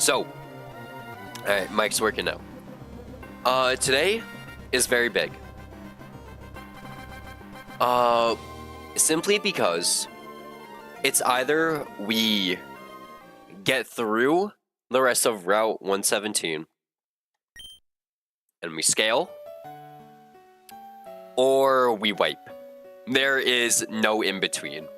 So, alright, Mike's working now. Today is very big. Simply because it's either we get through the rest of Route 117 and we scale, or we wipe. There is no in between.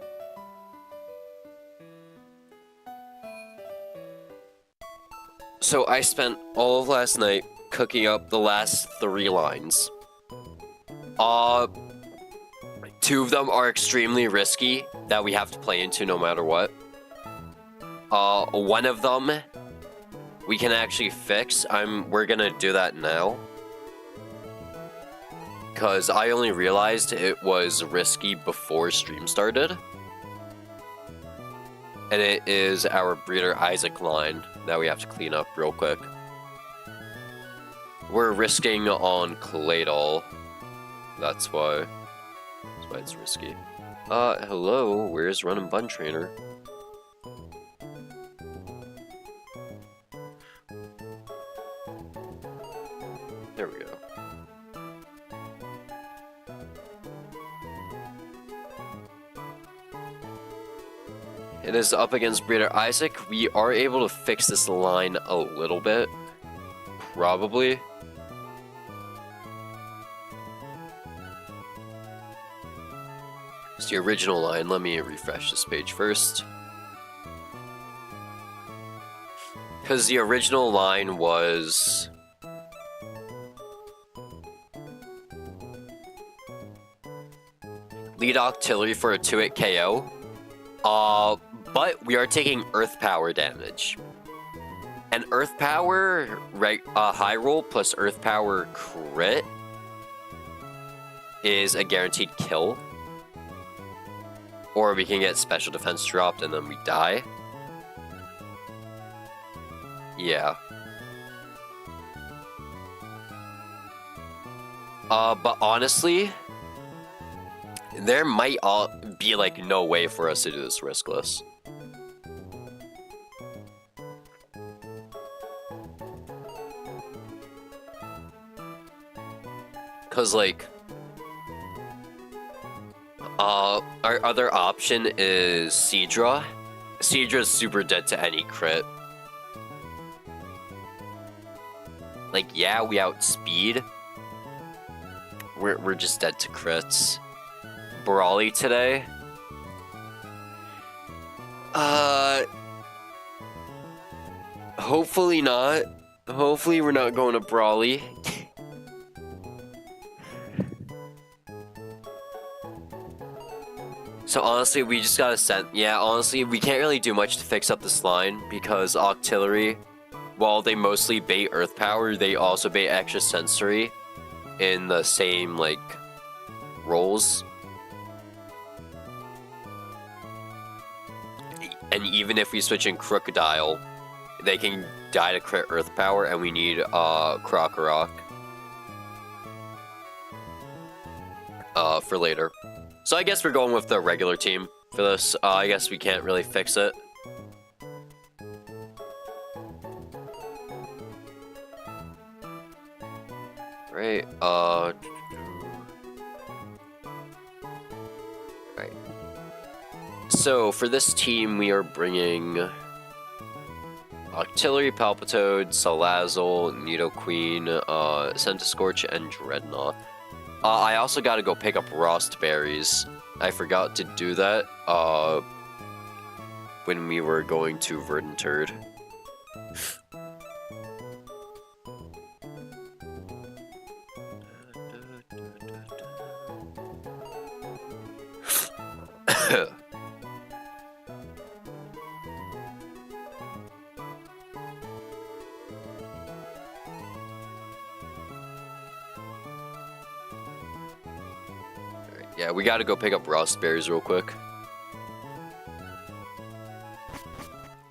So I spent all of last night cooking up the last 3 lines. 2 of them are extremely risky that we have to play into no matter what. 1 of them we can actually fix. We're gonna do that now. Cause I only realized it was risky before stream started. And it is our Breeder Isaac line that we have to clean up real quick. We're risking on Claydol. That's why it's risky. Hello, where's Run Bun Trainer? There we go. It is up against Breeder Isaac. We are able to fix this line a little bit. Probably. It's the original line. Let me refresh this page first. Because the original line was... lead Octillery for a 2-hit KO. But we are taking Earth Power damage. And Earth Power, high roll plus Earth Power crit is a guaranteed kill. Or we can get special defense dropped and then we die. Yeah. But honestly, there might be like no way for us to do this riskless. Cause like, our other option is Seadra. Seadra's super dead to any crit. Like, yeah, we outspeed. We're just dead to crits. Brawly today. Hopefully not. Hopefully we're not going to Brawly. So honestly, we just gotta send... Yeah, honestly, we can't really do much to fix up this line because Octillery, while they mostly bait Earth Power, they also bait Extra Sensory in the same, like, roles. And and even if we switch in Crocodile, they can die to crit Earth Power, and we need Krokorok for later. So I guess we're going with the regular team for this. I guess we can't really fix it. Right, right. So for this team, we are bringing Octillery, Palpitoad, Salazzle, Nidoqueen, Centiskorch, and Dreadnought. I also gotta go pick up Rost Berries. I forgot to do that, when we were going to Verdanturd. Yeah, we gotta go pick up Rost Berries real quick.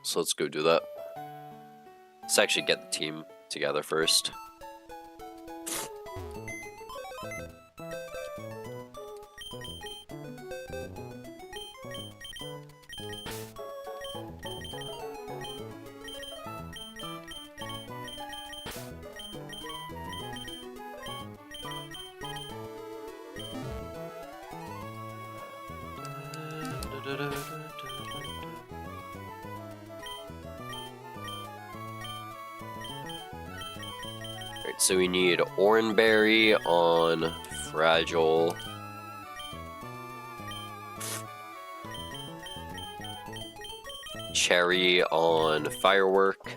So let's go do that. Let's actually get the team together first. Alright, so we need Oranberry on Fragile. Cherry on Firework.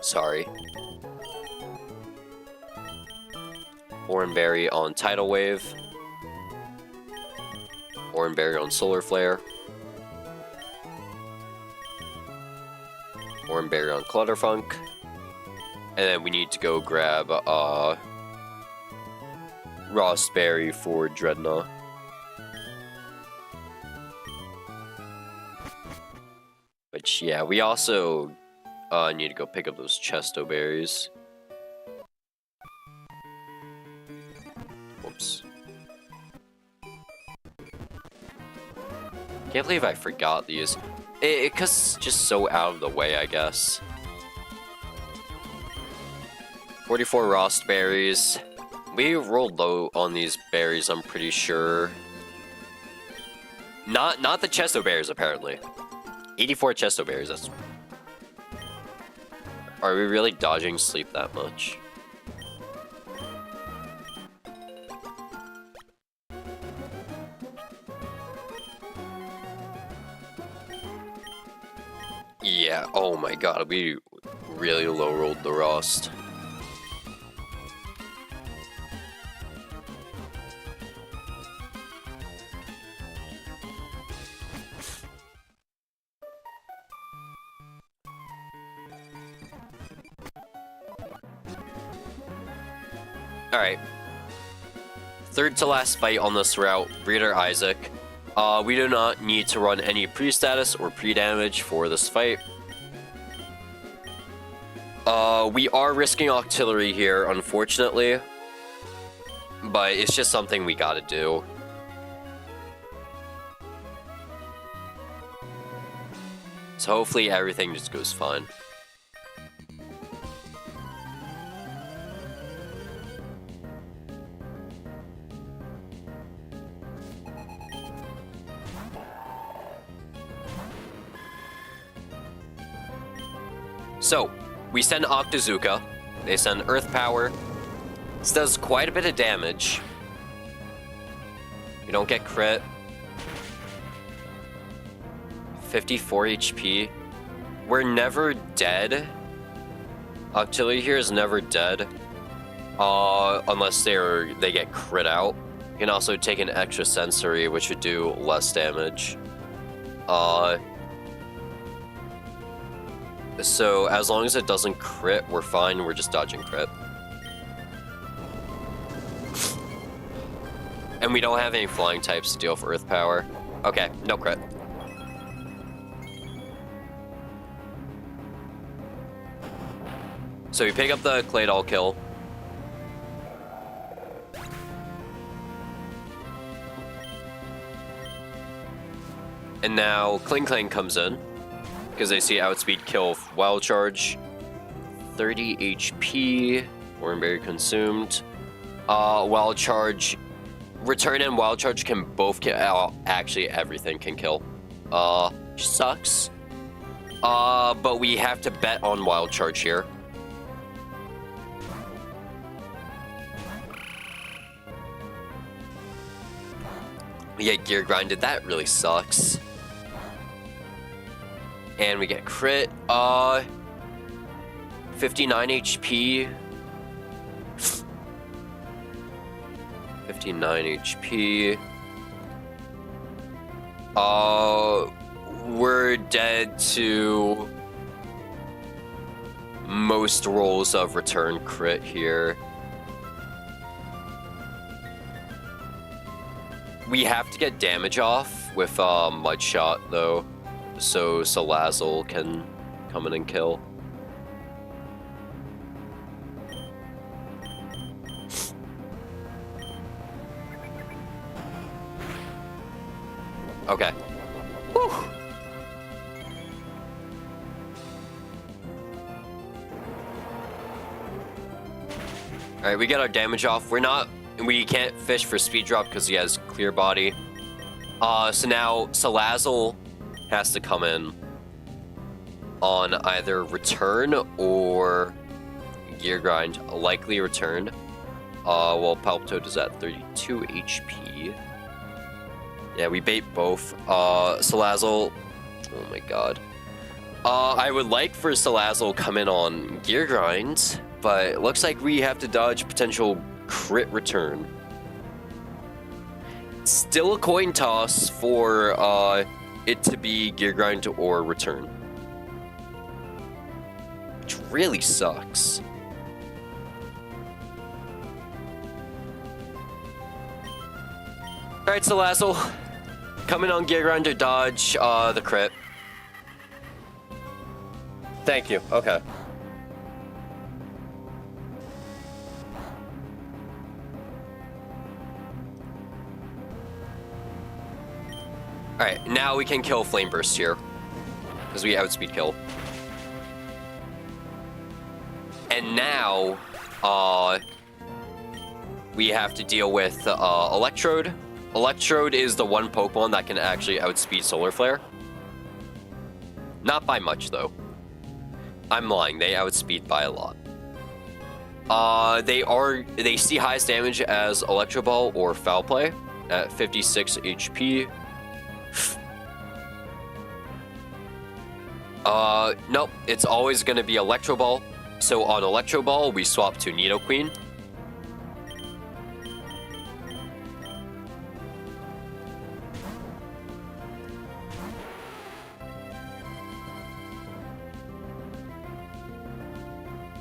Sorry. Oranberry on Tidal Wave. Oranberry on Solar Flare. Oranberry on Clutterfunk. And then we need to go grab Rostberry for Dreadnought. Which, yeah, we also need to go pick up those Chesto Berries. Whoops. Can't believe I forgot these. Cause it's just so out of the way, I guess. 44 Rost Berries. We rolled low on these berries, I'm pretty sure. Not the Chesto Berries, apparently. 84 Chesto Berries, that's... Are we really dodging sleep that much? Yeah, oh my god, we really low rolled the Rost. Alright. Third to last fight on this route, Breeder Isaac. We do not need to run any pre-status or pre-damage for this fight. We are risking Octillery here, unfortunately. But it's just something we gotta do. So hopefully everything just goes fine. So, we send Octazooka, they send Earth Power. This does quite a bit of damage. We don't get crit. 54 HP. We're never dead. Octillery here is never dead. Unless they get crit out. You can also take an extra sensory, which would do less damage. So as long as it doesn't crit, we're fine. We're just dodging crit. And we don't have any flying types to deal with Earth Power. Okay, no crit. So we pick up the Claydol kill. And now Kling Kling comes in because they see outspeed kill Wild Charge. 30 HP. Oranberry consumed. Wild Charge. Return and Wild Charge can both kill. Actually, everything can kill. Sucks. But we have to bet on Wild Charge here. We get Gear Grinded. That really sucks. And we get crit. 59 HP. 59 HP. We're dead to most rolls of return crit here. We have to get damage off with Mud Shot though, so Salazzle can come in and kill. Okay. Whew. Alright, we get our damage off. We can't fish for speed drop because he has clear body. So now Salazzle has to come in on either return or gear grind. A likely return. Well, Palpitoad is at 32 HP. Yeah, we bait both. Salazzle. Oh my god. I would like for Salazzle come in on gear grind, but it looks like we have to dodge potential crit return. Still a coin toss for it to be gear grind or return, which really sucks. Alright, Salazzle, coming on gear grind or dodge the crit. Thank you. Okay. Alright, now we can kill Flame Burst here, because we outspeed kill. And now, we have to deal with Electrode. Electrode is the one Pokemon that can actually outspeed Solar Flare. Not by much, though. I'm lying, they outspeed by a lot. They see highest damage as Electro Ball or Foul Play at 56 HP. Nope, it's always gonna be Electro Ball. So on Electro Ball, we swap to Nidoqueen.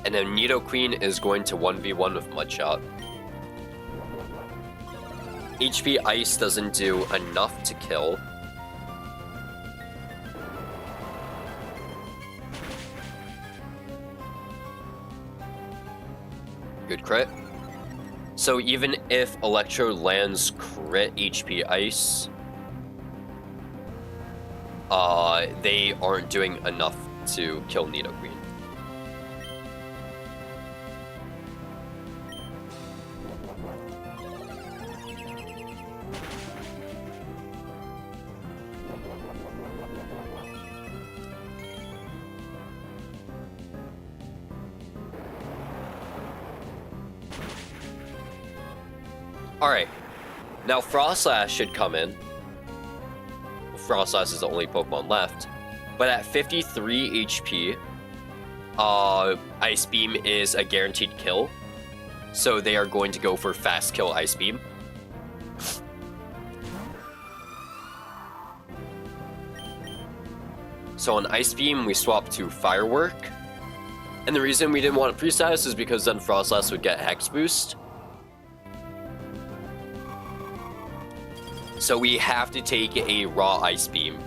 And then Nidoqueen is going to 1v1 with Mudshot. HP Ice doesn't do enough to kill. Good crit. So even if Electro lands crit HP Ice, they aren't doing enough to kill Nidoqueen. Alright, now Frostlass should come in. Frostlass is the only Pokemon left. But at 53 HP, Ice Beam is a guaranteed kill. So they are going to go for Fast Kill Ice Beam. So on Ice Beam, we swap to Firework. And the reason we didn't want Free Status is because then Frostlass would get Hex Boost. So we have to take a raw ice beam.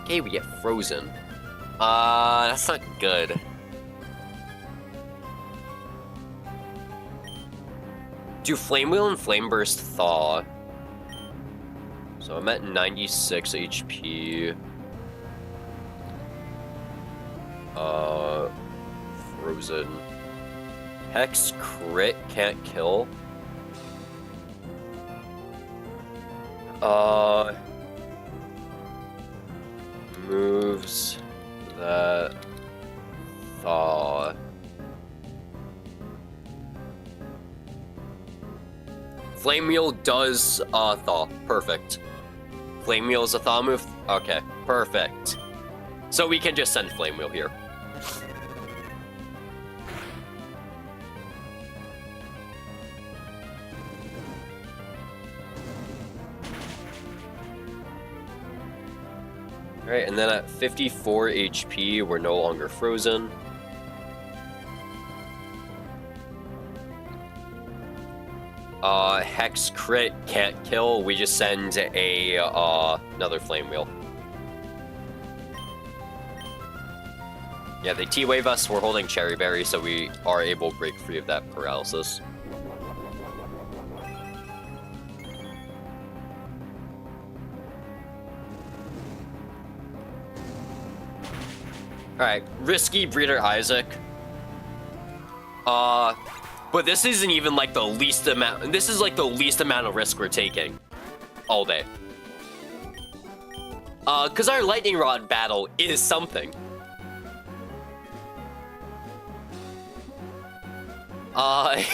Okay, we get frozen. That's not good. Do Flame Wheel and Flame Burst thaw? So I'm at 96 HP. Frozen. Hex crit can't kill. Moves that thaw. Flame Wheel does thaw. Perfect. Flame Wheel is a thaw move? Okay, perfect. So we can just send Flame Wheel here. Alright, and then at 54 HP, we're no longer frozen. Hex crit can't kill. We just send a another Flame Wheel. Yeah, they T-Wave us. We're holding Cherry Berry, so we are able to break free of that paralysis. Alright, risky Breeder Isaac. But this isn't even like the least amount. This is like the least amount of risk we're taking all day. Cause our Lightning Rod battle is something. The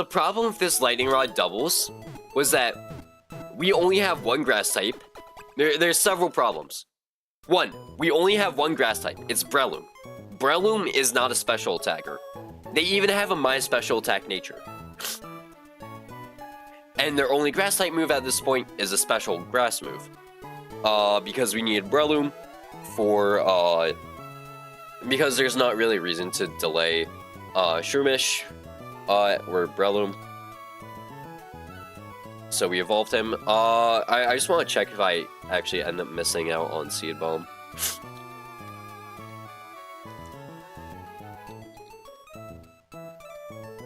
problem with this Lightning Rod doubles was that we only have one grass type. There's several problems. One, we only have one grass type. It's Breloom. Breloom is not a special attacker. They even have a minus special attack nature. And their only grass type move at this point is a special grass move. Because we needed Breloom for, because there's not really a reason to delay, Shroomish, or Breloom. So we evolved him. I just want to check if I actually end up missing out on Seed Bomb.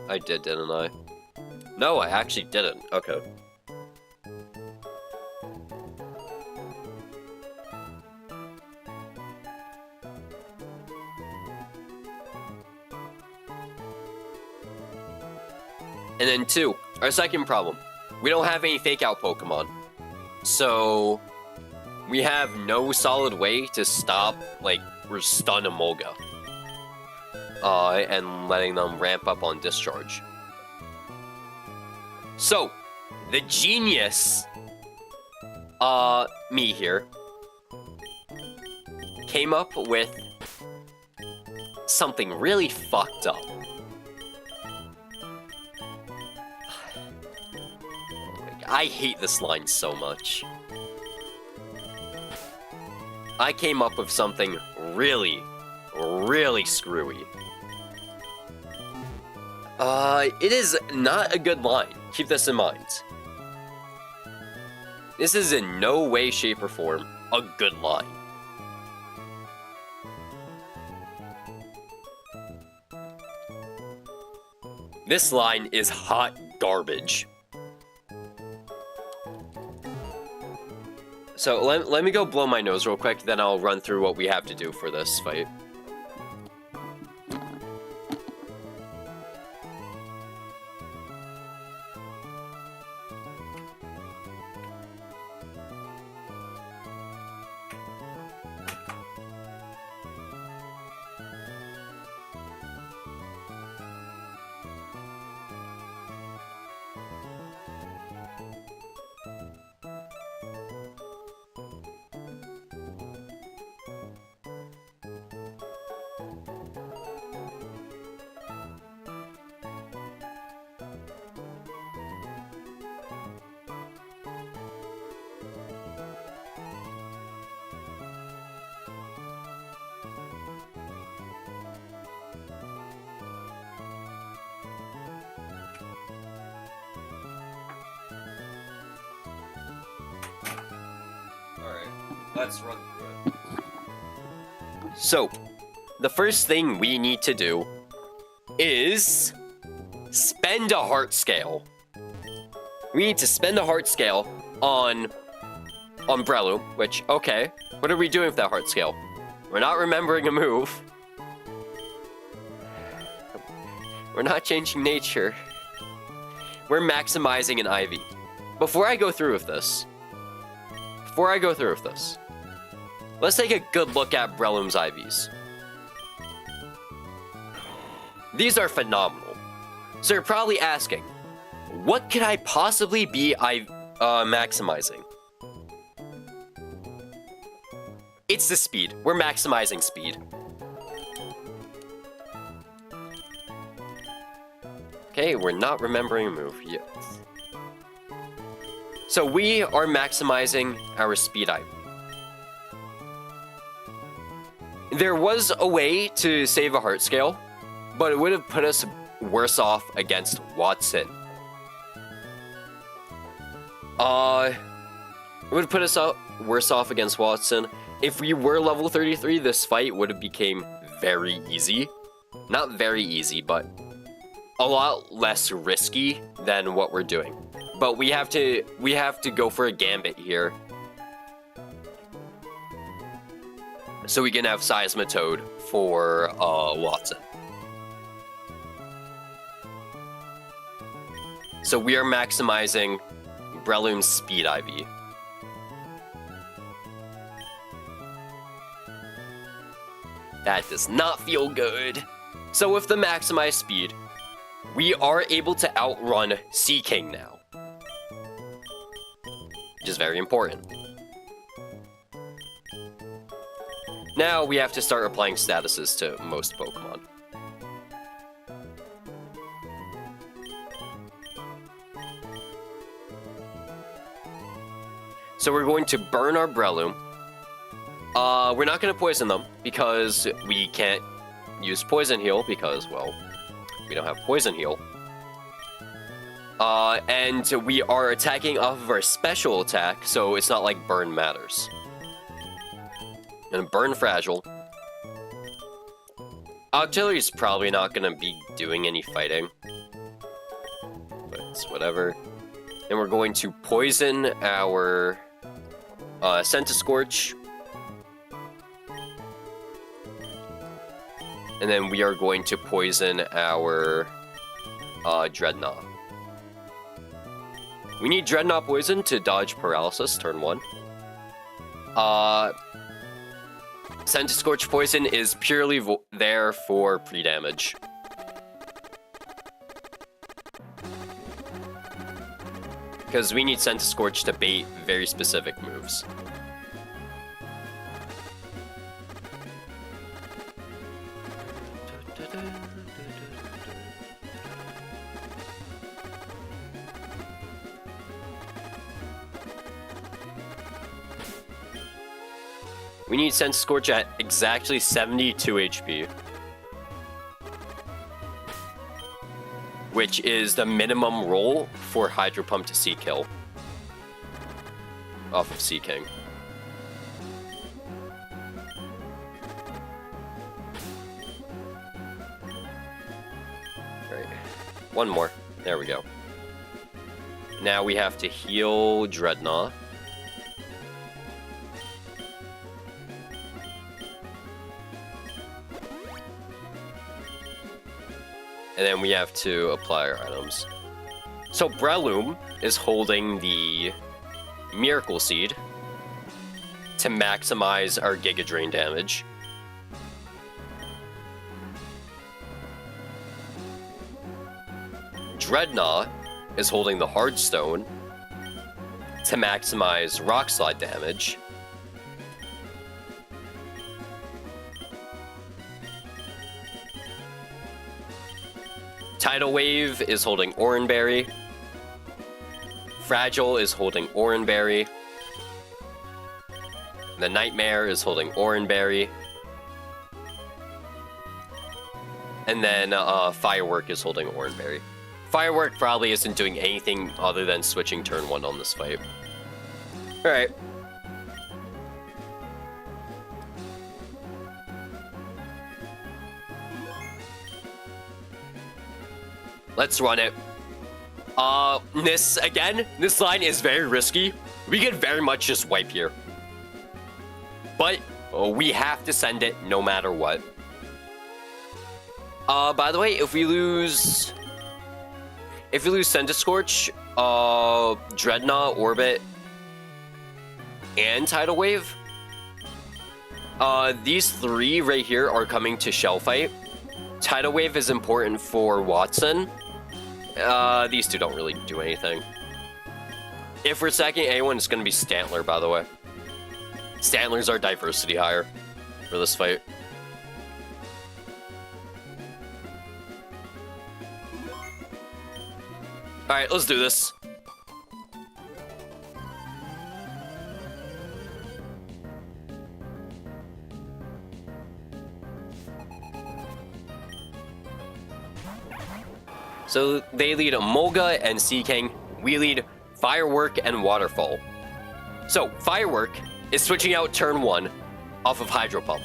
I did, didn't I? No, I actually didn't. Okay. And then two, our second problem. We don't have any fake out Pokemon. So we have no solid way to stop, like, or stun Emolga. And letting them ramp up on discharge. So, the genius, me here, came up with something really fucked up. I hate this line so much. I came up with something really, really screwy. It is not a good line. Keep this in mind. This is in no way, shape, or form a good line. This line is hot garbage. So let me go blow my nose real quick, then I'll run through what we have to do for this fight. Alright, let's run through it. So, the first thing we need to do is spend a heart scale. We need to spend a heart scale on Breloom, which, okay, what are we doing with that heart scale? We're not remembering a move. We're not changing nature. We're maximizing an IV. Before I go through with this, let's take a good look at Breloom's IVs. These are phenomenal. So you're probably asking, what could I possibly be maximizing? It's the speed. We're maximizing speed. Okay, we're not remembering a move yet. So we are maximizing our speed IV. There was a way to save a heart scale, but it would have put us worse off against Watson. It would have put us worse off against Watson. If we were level 33, this fight would have became very easy. Not very easy, but a lot less risky than what we're doing. But we have to go for a gambit here, so we can have Seismitoad for Watson. So we are maximizing Breloom's speed IV. That does not feel good. So with the maximized speed, we are able to outrun Sea King now, which is very important. Now we have to start applying statuses to most Pokemon. So we're going to burn our Breloom. We're not going to poison them because we can't use Poison Heal because, well, we don't have Poison Heal. And we are attacking off of our special attack, so it's not like Burn matters. And Burn Fragile. Octillery's probably not going to be doing any fighting, but it's whatever. And we're going to poison our Centiskorch. And then we are going to poison our Dreadnought. We need Dreadnought Poison to dodge Paralysis, turn 1. Centiskorch Poison is purely there for pre-damage. Because we need Centiskorch to bait very specific moves. We need Centiskorch at exactly 72 HP. Which is the minimum roll for Hydro Pump to Sea Kill. Off of Sea King. Alright. One more. There we go. Now we have to heal Dreadnought. And then we have to apply our items. So Breloom is holding the Miracle Seed to maximize our Giga Drain damage. Dreadnought is holding the Hard Stone to maximize Rock Slide damage. Tidal Wave is holding Oranberry. Fragile is holding Oranberry. The Nightmare is holding Oranberry. And then Firework is holding Oranberry. Firework probably isn't doing anything other than switching turn 1 on this fight. Alright. Let's run it. This line is very risky. We could very much just wipe here. But we have to send it no matter what. By the way, if we lose Scorch, Dreadnought, Orbit, and Tidal Wave, these three right here are coming to Shell Fight. Tidal Wave is important for Watson. These two don't really do anything. If we're sacking anyone, it's going to be Stantler, by the way. Stantler's our diversity hire for this fight. Alright, let's do this. So they lead Emolga and Sea King. We lead Firework and Waterfall. So Firework is switching out turn 1 off of Hydro Pump.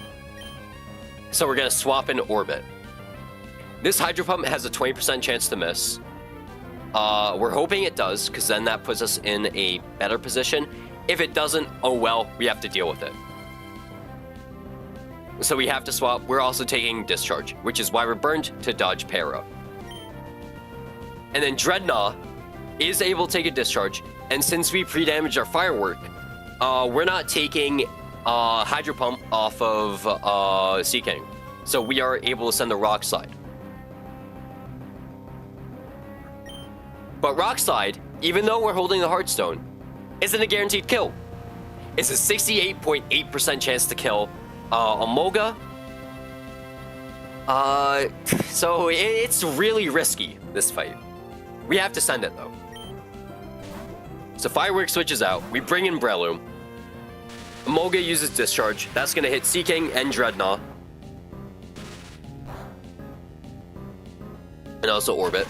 So we're going to swap in Orbit. This Hydro Pump has a 20% chance to miss. We're hoping it does, because then that puts us in a better position. If it doesn't, oh well, we have to deal with it. So we have to swap. We're also taking Discharge, which is why we're burned to dodge Para. And then Dreadnought is able to take a Discharge, and since we pre-damaged our Firework, we're not taking Hydro Pump off of Sea King. So we are able to send the Rock Slide. But Rock Slide, even though we're holding the Heartstone, isn't a guaranteed kill. It's a 68.8% chance to kill Emolga. So it's really risky, this fight. We have to send it, though. So Firework switches out. We bring in Breloom. Emolga uses Discharge. That's going to hit Sea King and Dreadnought. And also Orbit.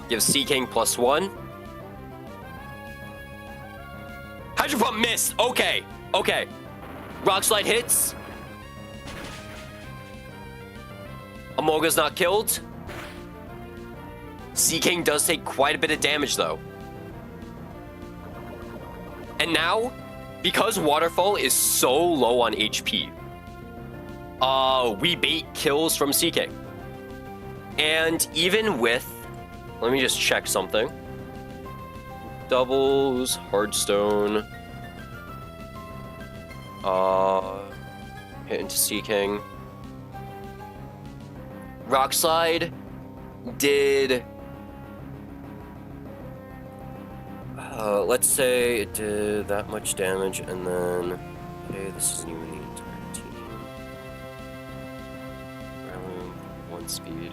Gives Sea King +1. Hydro Pump missed. Okay. Okay. Rock Slide hits. Emolga's not killed. Sea King does take quite a bit of damage, though. And now, because Waterfall is so low on HP, we bait kills from Sea King. And even with... Let me just check something. Doubles, Hardstone. Hit into Sea King. Rock Slide did... let's say it did that much damage, and then... Okay, this isn't even the entire team. Breloom, 1 speed.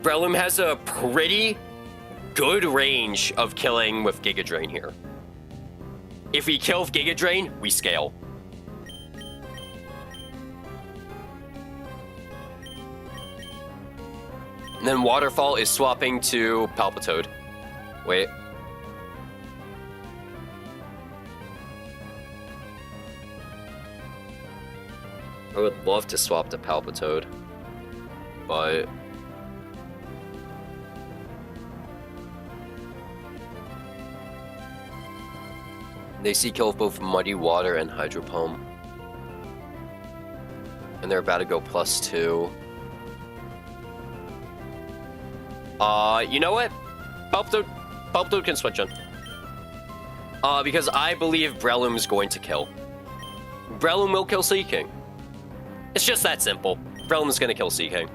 Breloom has a pretty good range of killing with Giga Drain here. If we kill with Giga Drain, we scale. And then Waterfall is swapping to Palpitoad. Wait. I would love to swap to Palpitoad, but... They see kill with both Muddy Water and Hydro Pump. And they're about to go +2. You know what? Palpitoad can switch in. Because I believe Breloom is going to kill. Breloom will kill Sea King. It's just that simple. Breloom is going to kill Sea King.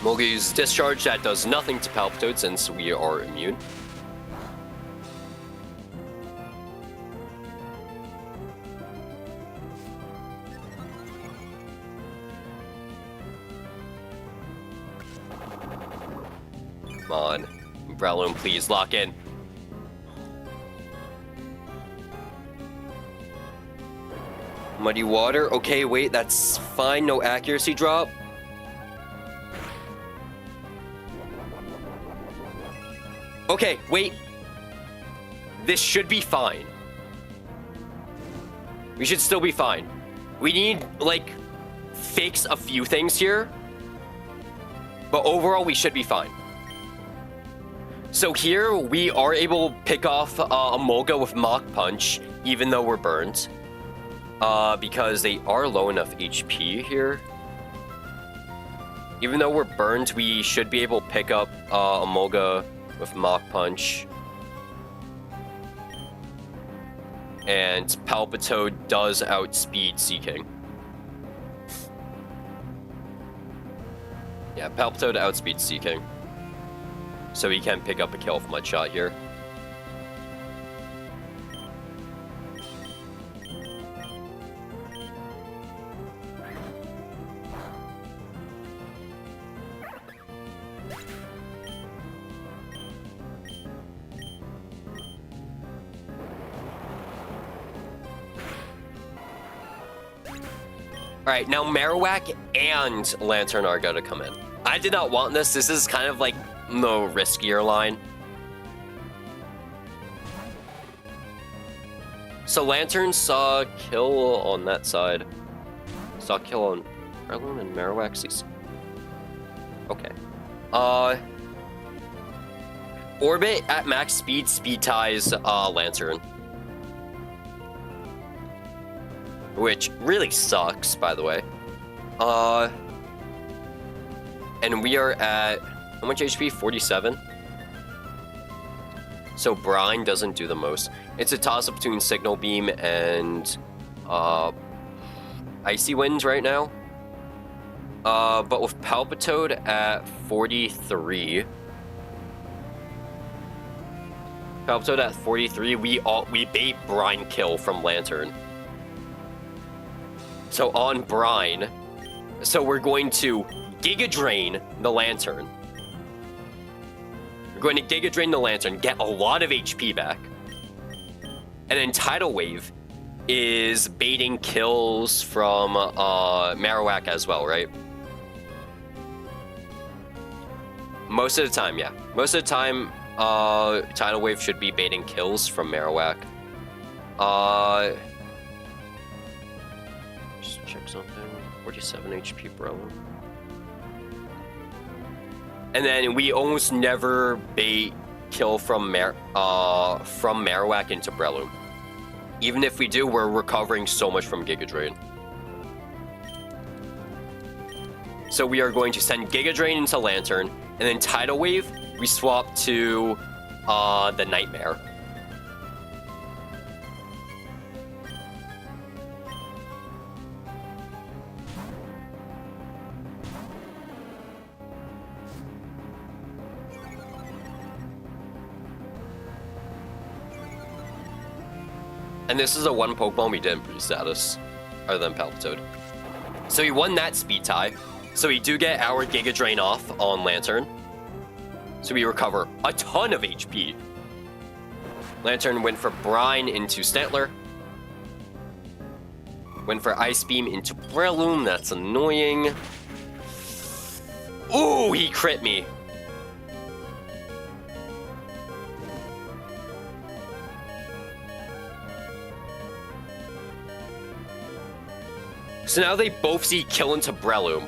Emolga uses Discharge. That does nothing to Palpitoad since we are immune. Come on. Breloom, please lock in. Muddy water. Okay, wait, that's fine. No accuracy drop. Okay, wait. This should be fine. We should still be fine. We need, like, fix a few things here. But overall, we should be fine. So here, we are able to pick off a Molga with Mach Punch, even though we're burned. Because they are low enough HP here. Even though we're burned, we should be able to pick up a Molga with Mach Punch. And Palpitoad does outspeed Seaking. Yeah, Palpitoad outspeeds Seaking. So he can pick up a kill with Mudshot here. Alright, now Marowak and Lantern are going to come in. I did not want this. This is kind of like the riskier line. So Lantern saw kill on that side. Saw kill on Breloom and Marowak. Okay. Orbit at max speed ties Lantern. Which really sucks, by the way. And we are at, how much HP? 47? So Brine doesn't do the most. It's a toss-up between Signal Beam and Icy Wind right now. But with Palpitoad at 43... Palpitoad at 43, we bait Brine kill from Lantern. So on Brine, so we're going to Giga Drain the Lantern. We're going to Giga Drain the Lantern, get a lot of HP back. And then Tidal Wave is baiting kills from Marowak as well, right? Most of the time, yeah. Most of the time, Tidal Wave should be baiting kills from Marowak. Check something. 47 HP Breloom. And then we almost never bait kill from Marowak into Breloom. Even if we do, we're recovering so much from Giga Drain. So we are going to send Giga Drain into Lantern, and then Tidal Wave, we swap to the Nightmare. And this is the one Pokemon we didn't produce status, other than Palpitoad. So we won that speed tie. So we do get our Giga Drain off on Lantern. So we recover a ton of HP. Lantern went for Brine into Stantler. Went for Ice Beam into Breloom. That's annoying. Ooh, he crit me. So now they both see kill into Breloom.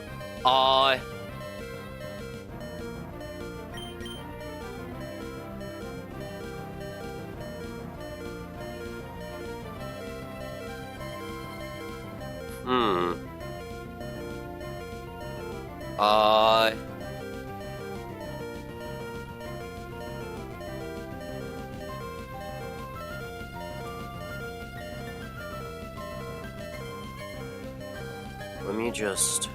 Let me just...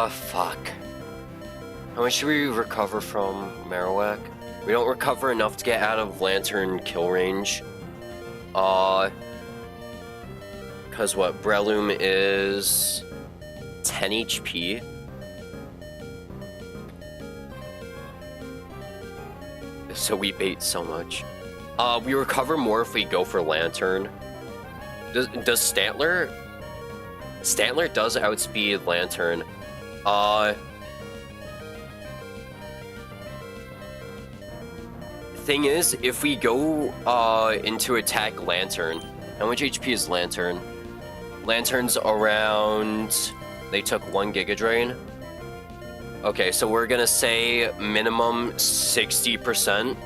fuck. How much should we recover from Marowak? We don't recover enough to get out of Lantern kill range. Kind Because what? Breloom is 10 HP. So we bait so much. We recover more if we go for Lantern. Does Stantler? Stantler does outspeed Lantern. Thing is, if we go into attack Lantern, how much HP is Lantern? Lantern's around... They took 1 Giga Drain. Okay, so we're gonna say minimum 60%.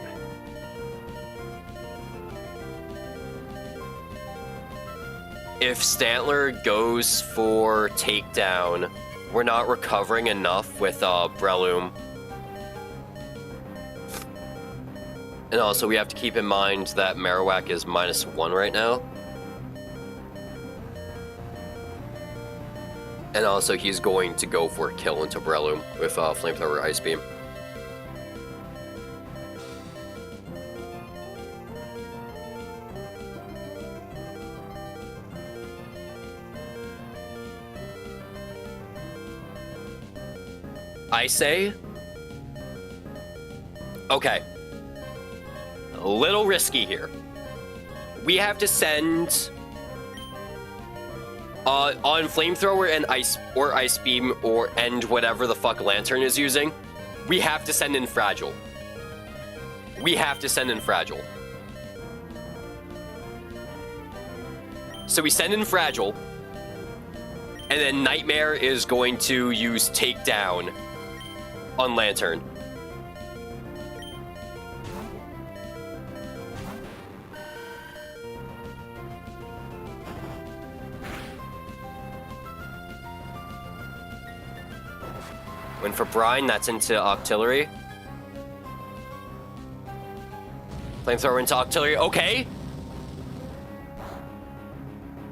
If Stantler goes for takedown, we're not recovering enough with Breloom. And also, we have to keep in mind that Marowak is -1 right now. And also, he's going to go for a kill into Breloom with Flamethrower Ice Beam. I say... Okay. A little risky here. We have to send... on Flamethrower and Ice Beam and whatever the fuck Lantern is using, we have to send in Fragile. We have to send in Fragile. So we send in Fragile, and then Nightmare is going to use Takedown on Lantern. Went for Brine, that's into Octillery. Flamethrower into Octillery, okay.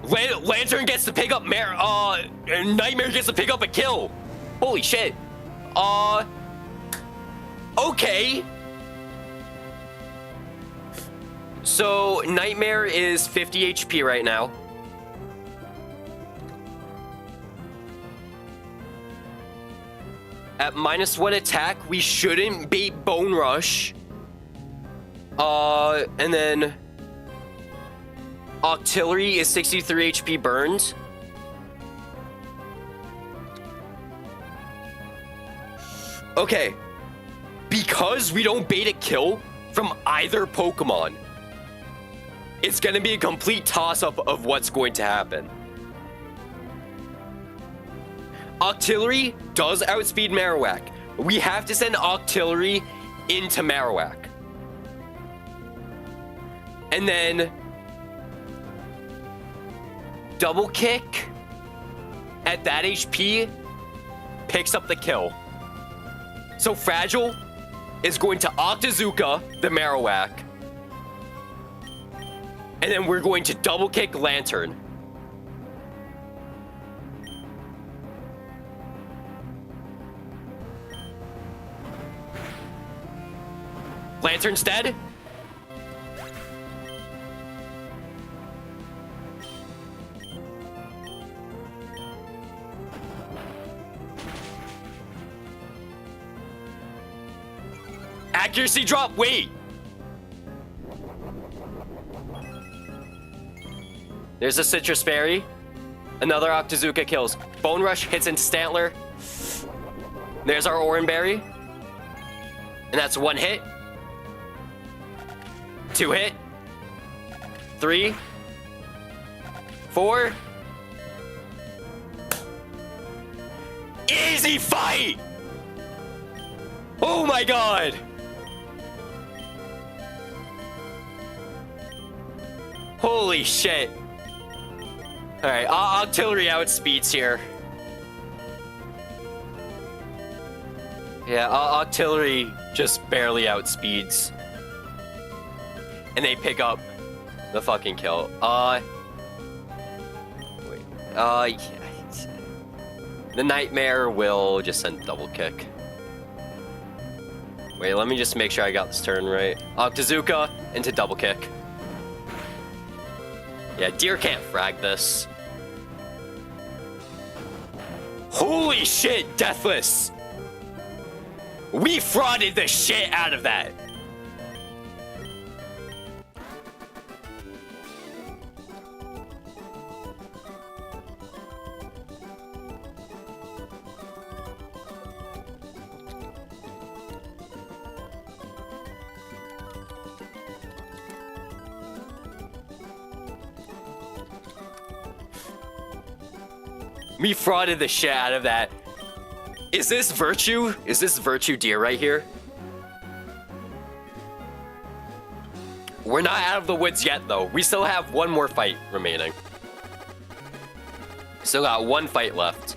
Lantern gets to pick up Nightmare gets to pick up a kill. Holy shit. Okay. So Nightmare is 50 HP right now. At -1 attack, we shouldn't bait Bone Rush. And then Octillery is 63 HP burned. Okay. Because we don't bait a kill from either Pokemon, it's gonna be a complete toss-up of what's going to happen. Octillery does outspeed Marowak. We have to send Octillery into Marowak. And then Double Kick at that HP picks up the kill. So Fragile is going to Octazooka the Marowak. And then we're going to Double Kick Lantern. Lantern's dead. Accuracy drop, wait. There's a Citrus Berry. Another Octazooka kills. Bone Rush hits into Stantler. There's our Oran Berry. And that's 1 hit. 2 hit. 3. 4. Easy fight! Oh my god! Holy shit. Alright, Octillery outspeeds here. Yeah, Octillery just barely outspeeds. And they pick up the fucking kill. Wait. Yeah. The Nightmare will just send Double Kick. Wait, let me just make sure I got this turn right. Octazooka into Double Kick. Yeah, Deer can't frag this. Holy shit, Deathless! We frauded the shit out of that! We frauded the shit out of that. Is this Virtue? Is this Virtue Deer right here? We're not out of the woods yet, though. We still have one more fight remaining. Still got one fight left.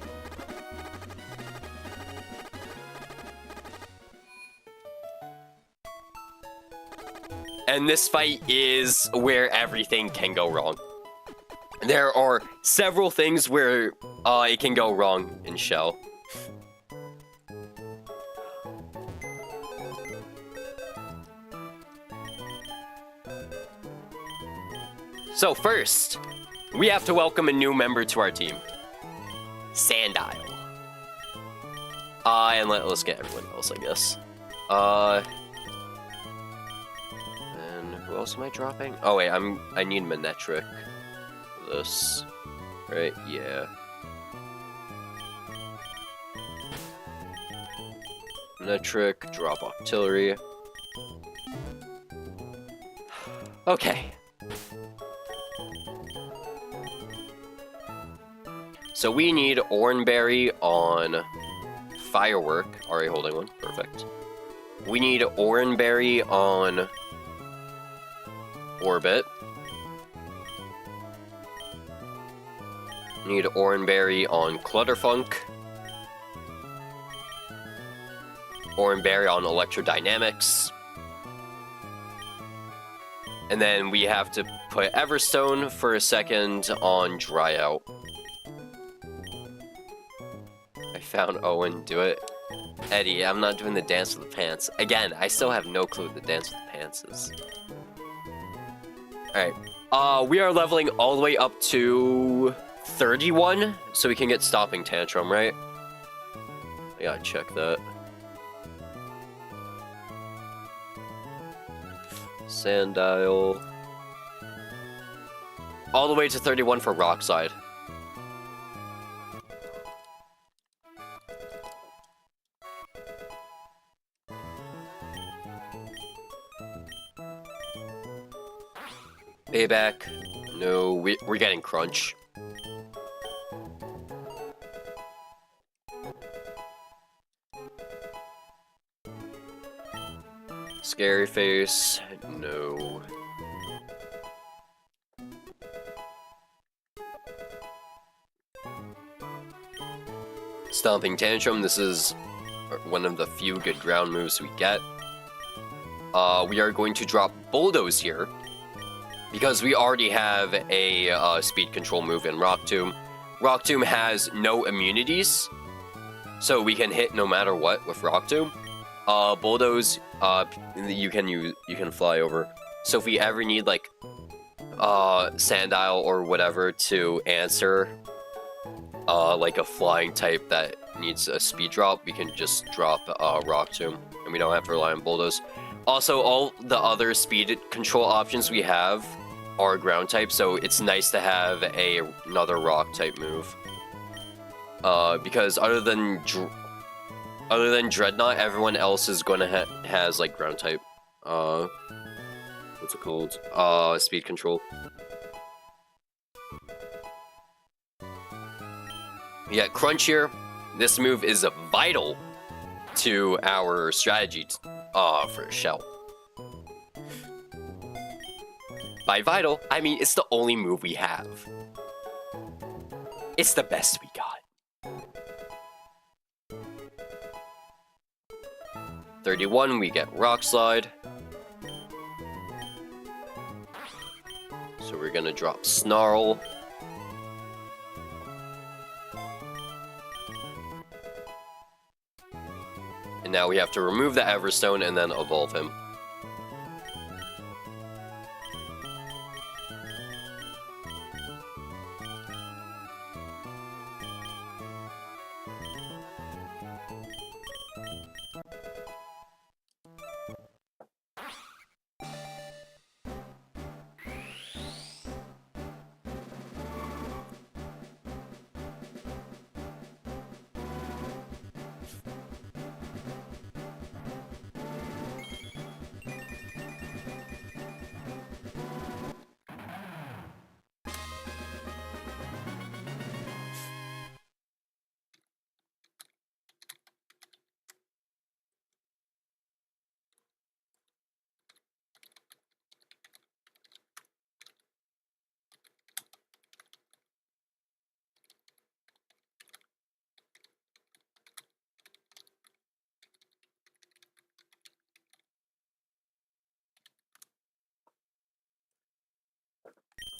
And this fight is where everything can go wrong. There are several things where it can go wrong in Shell. So first, we have to welcome a new member to our team. Sandile. And let's get everyone else, I guess. And who else am I dropping? Oh wait, I need Manetric. This, right? Yeah. Manetric, drop Artillery. Okay. So we need Oranberry on Firework. Already holding one. Perfect. We need Oranberry on Orbit. Need Oranberry on Clutterfunk. Oranberry on Electrodynamics. And then we have to put Everstone for a second on Dryout. I found Owen, do it. Eddie, I'm not doing the dance with the pants. Again, I still have no clue what the dance with the pants is. Alright. We are leveling all the way up to 31, so we can get Stopping Tantrum, right? I gotta check that. Sandile. All the way to 31 for Rockside. Payback. No, we're getting Crunch. Scary Face. No. Stomping Tantrum. This is one of the few good ground moves we get. We are going to drop Bulldoze here, because we already have a speed control move in Rock Tomb. Rock Tomb has no immunities, so we can hit no matter what with Rock Tomb. Bulldoze, you can fly over. So if we ever need like Sandile or whatever to answer like a flying type that needs a speed drop, we can just drop Rock Tomb, and we don't have to rely on Bulldoze. Also, all the other speed control options we have are ground type, so it's nice to have another rock type move. Because other than Dreadnought, everyone else is gonna has like ground type. What's it called? Speed control. Yeah, Crunch here. This move is vital to our strategy for Shell. By vital, I mean it's the only move we have. It's the best we got. 31, we get Rock Slide. So we're gonna drop Snarl. And now we have to remove the Everstone and then evolve him.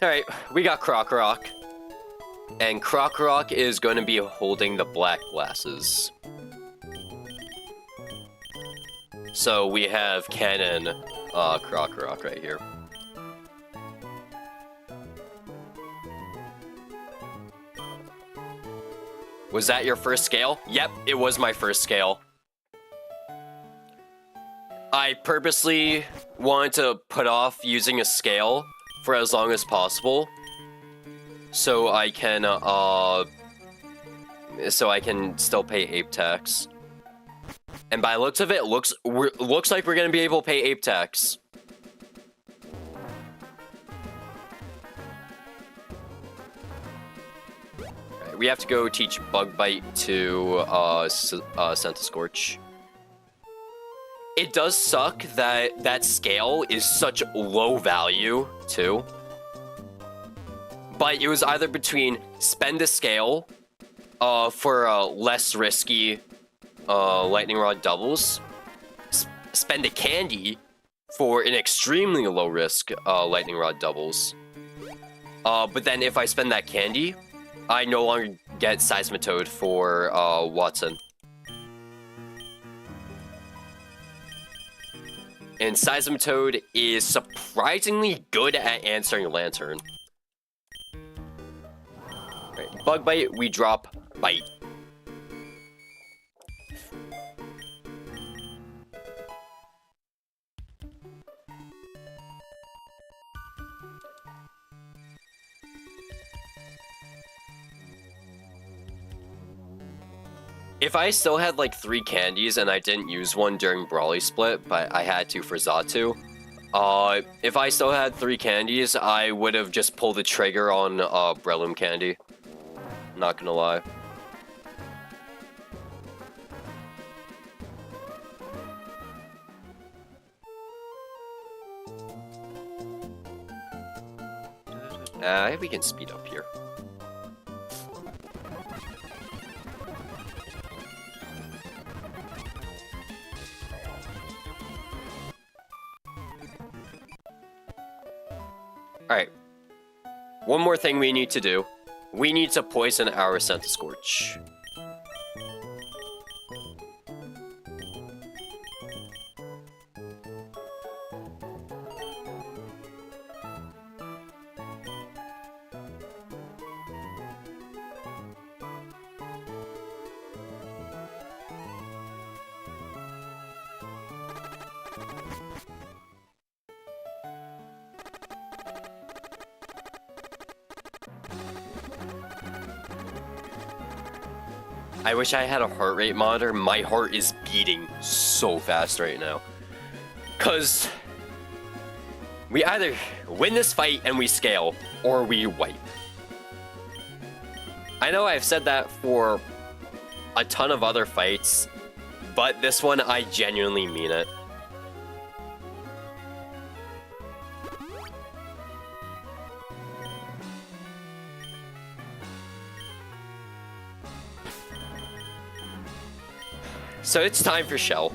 Alright, we got Krokorok. And Krokorok is going to be holding the black glasses. So we have Cannon Krokorok right here. Was that your first scale? Yep, it was my first scale. I purposely wanted to put off using a scale for as long as possible, so I can still pay ape tax. And by the looks of it, looks like we're gonna be able to pay ape tax. Right, we have to go teach Bug Bite to Scentiscorch. It does suck that that scale is such low value, too. But it was either between spend a scale for less risky lightning rod doubles, spend a candy for an extremely low risk lightning rod doubles. But then if I spend that candy, I no longer get Seismitoad for Watson. And Seismitoad is surprisingly good at answering Lantern. Right, Bug Bite, we drop Bite. If I still had like 3 candies and I didn't use one during Brawly Split, but I had to for Xatu, if I still had 3 candies, I would have just pulled the trigger on Breloom candy. Not gonna lie. We can speed up here. Alright. One more thing we need to do. We need to poison our Scentiscorch. I wish I had a heart rate monitor. My heart is beating so fast right now. Cause we either win this fight and we scale, or we wipe. I know I've said that for a ton of other fights, but this one I genuinely mean it. So it's time for Shell.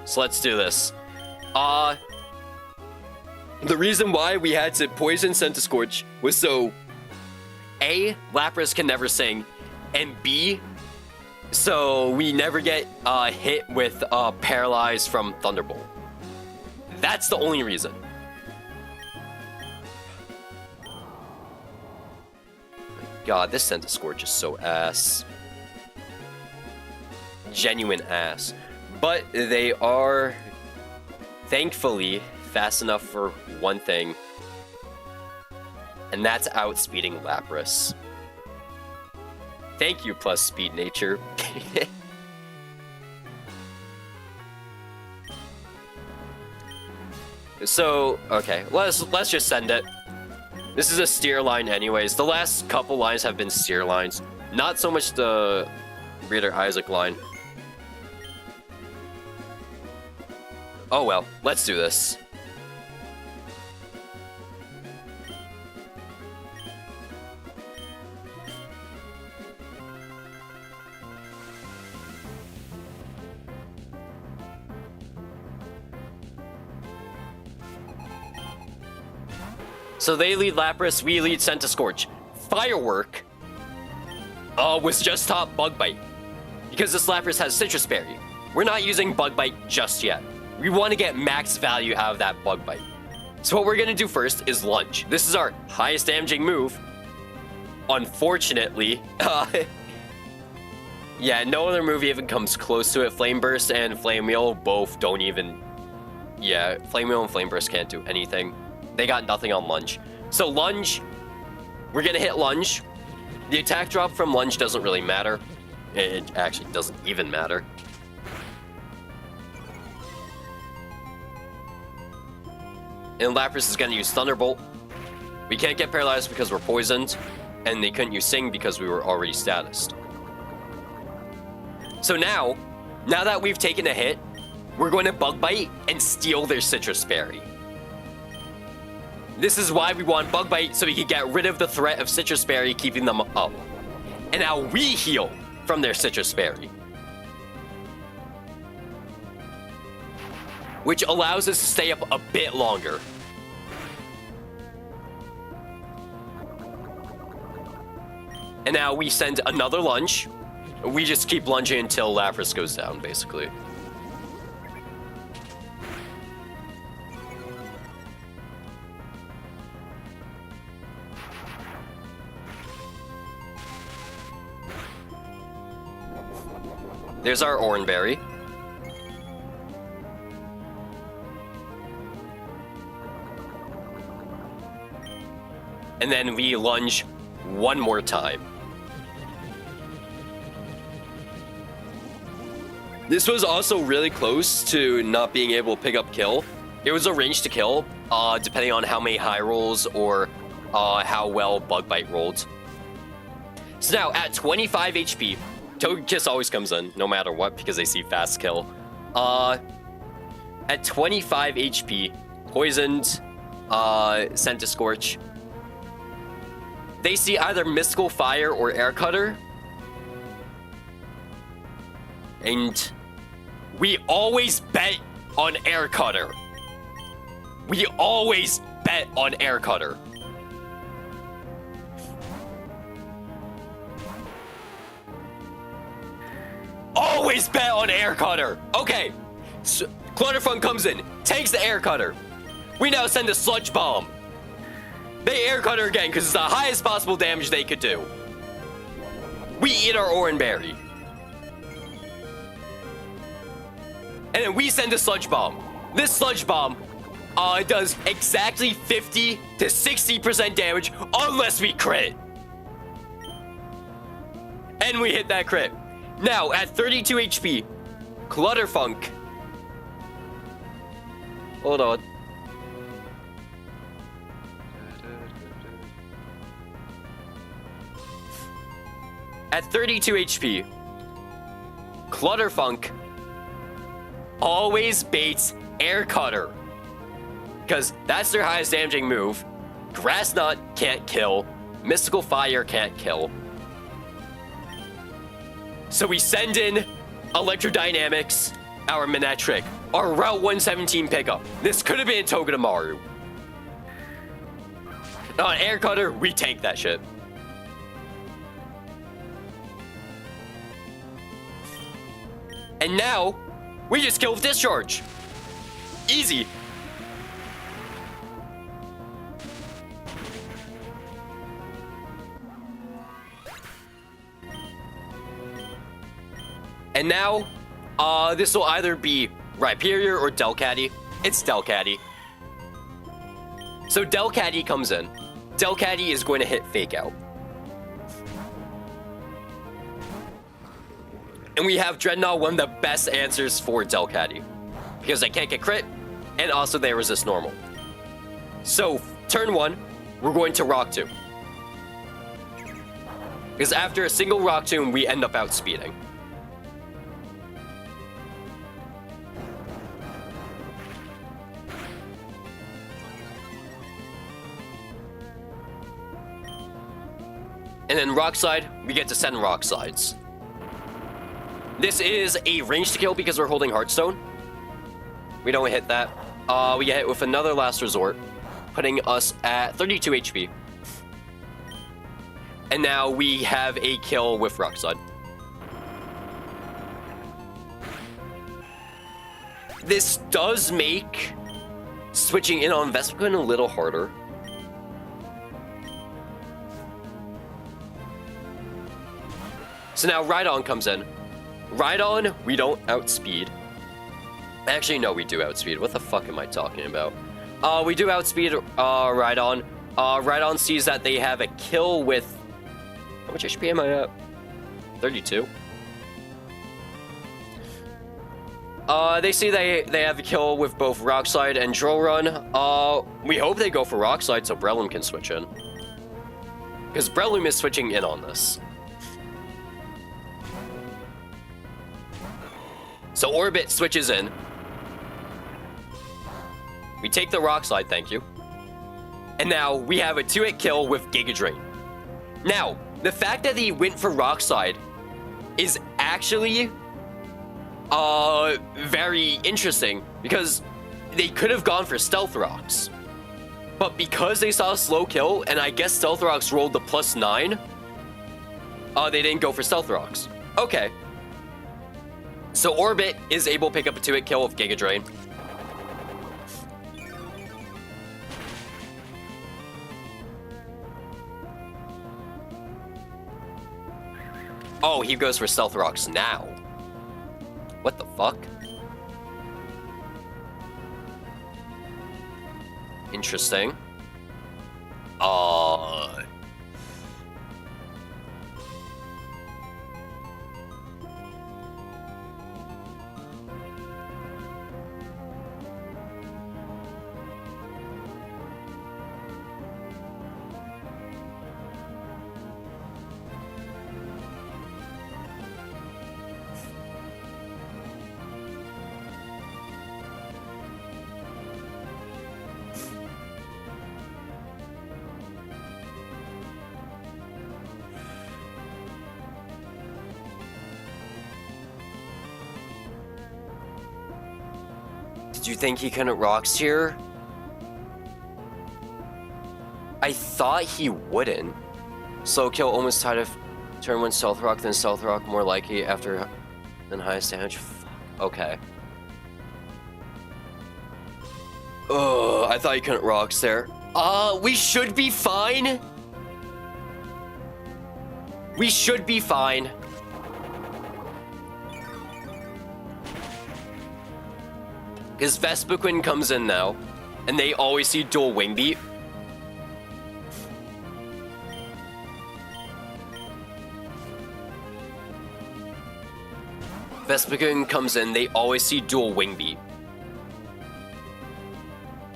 So let's do this. The reason why we had to poison Scentiscorch was so A, Lapras can never sing, and B, so we never get hit with Paralyze from Thunderbolt. That's the only reason. God, this Scentiscorch is so ass. Genuine ass. But they are, thankfully, fast enough for one thing, and that's outspeeding Lapras. Thank you, plus speed nature. So, okay, let's just send it. This is a steer line anyways. The last couple lines have been steer lines. Not so much the Breeder Isaac line. Oh well, let's do this. So they lead Lapras, we lead Scorch. Firework was just top Bug Bite. Because this Lapras has Citrus Berry. We're not using Bug Bite just yet. We want to get max value out of that Bug Bite. So what we're going to do first is Lunge. This is our highest damaging move. Unfortunately, yeah, no other move even comes close to it. Flame Burst and Flame Wheel both don't even... Yeah, Flame Wheel and Flame Burst can't do anything. They got nothing on Lunge. So Lunge, we're going to hit Lunge. The attack drop from Lunge doesn't really matter. It actually doesn't even matter. And Lapras is going to use Thunderbolt. We can't get paralyzed because we're poisoned. And they couldn't use Sing because we were already statused. So now that we've taken a hit, we're going to Bug Bite and steal their Citrus Berry. This is why we want Bug Bite, so we can get rid of the threat of Citrus Berry, keeping them up. And now we heal from their Citrus Berry, which allows us to stay up a bit longer. And now we send another Lunge. We just keep lunging until Lapras goes down, basically. There's our Oran Berry. And then we lunge one more time. This was also really close to not being able to pick up kill. It was a range to kill, depending on how many high rolls or how well Bug Bite rolled. So now at 25 HP, Togekiss always comes in, no matter what, because they see fast kill. At 25 HP, poisoned, Scorch. They see either Mystical Fire or Air Cutter. And we always bet on Air Cutter. We always bet on Air Cutter. Always bet on Air Cutter. Okay, so Clutterfunk comes in, takes the Air Cutter. We now send a Sludge Bomb. They Air Cutter again because it's the highest possible damage they could do. We eat our Oran Berry. And then we send a Sludge Bomb. This Sludge Bomb does exactly 50 to 60% damage unless we crit. And we hit that crit. Now, at 32 HP, Clutterfunk. Hold on. At 32 HP, Clutterfunk always baits Air Cutter. Because that's their highest damaging move. Grass Knot can't kill. Mystical Fire can't kill. So we send in Electrodynamics, our Manectric, our Route 117 pickup. This could have been Togedemaru. On Air Cutter, we tank that shit. And now, we just kill with Discharge. Easy. And now, this will either be Rhyperior or Delcatty. It's Delcatty. So Delcatty comes in. Delcatty is going to hit Fake Out. And we have Dreadnought, one of the best answers for Delcatty. Because they can't get crit, and also they resist normal. So, turn 1, we're going to Rock Tomb. Because after a single Rock Tomb, we end up outspeeding. And then Rock Slide, we get to send Rock Slides. This is a ranged kill because we're holding Heartstone. We don't hit that. We get hit with another Last Resort, putting us at 32 HP. And now we have a kill with Rock Slide. This does make switching in on Vespiquen a little harder. So now Rhydon comes in. Rhydon, we don't outspeed. Actually, no, we do outspeed. What the fuck am I talking about? We do outspeed Rhydon. Rhydon sees that they have a kill with... How much HP am I at? 32. They see they have a kill with both Rock Slide and Drill Run. We hope they go for Rock Slide so Breloom can switch in. Because Breloom is switching in on this. So Orbit switches in. We take the Rock Slide, thank you. And now we have a 2-hit kill with Giga Drain. Now, the fact that he went for Rock Slide is actually very interesting because they could have gone for Stealth Rocks. But because they saw a slow kill, and I guess Stealth Rocks rolled the +9, they didn't go for Stealth Rocks. Okay. So Orbit is able to pick up a 2-hit kill with Giga Drain. Oh, he goes for Stealth Rocks now. What the fuck? Interesting. Did you think he couldn't Rocks here? I thought he wouldn't. Slow kill almost tied of turn 1 Stealth Rock, then Stealth Rock more likely after than highest damage. Fuck. Okay. Oh, I thought he couldn't Rocks there. We should be fine. We should be fine. Because Vespiquen comes in now, and they always see dual Wing Beat. Vespiquen comes in, they always see dual Wing Beat.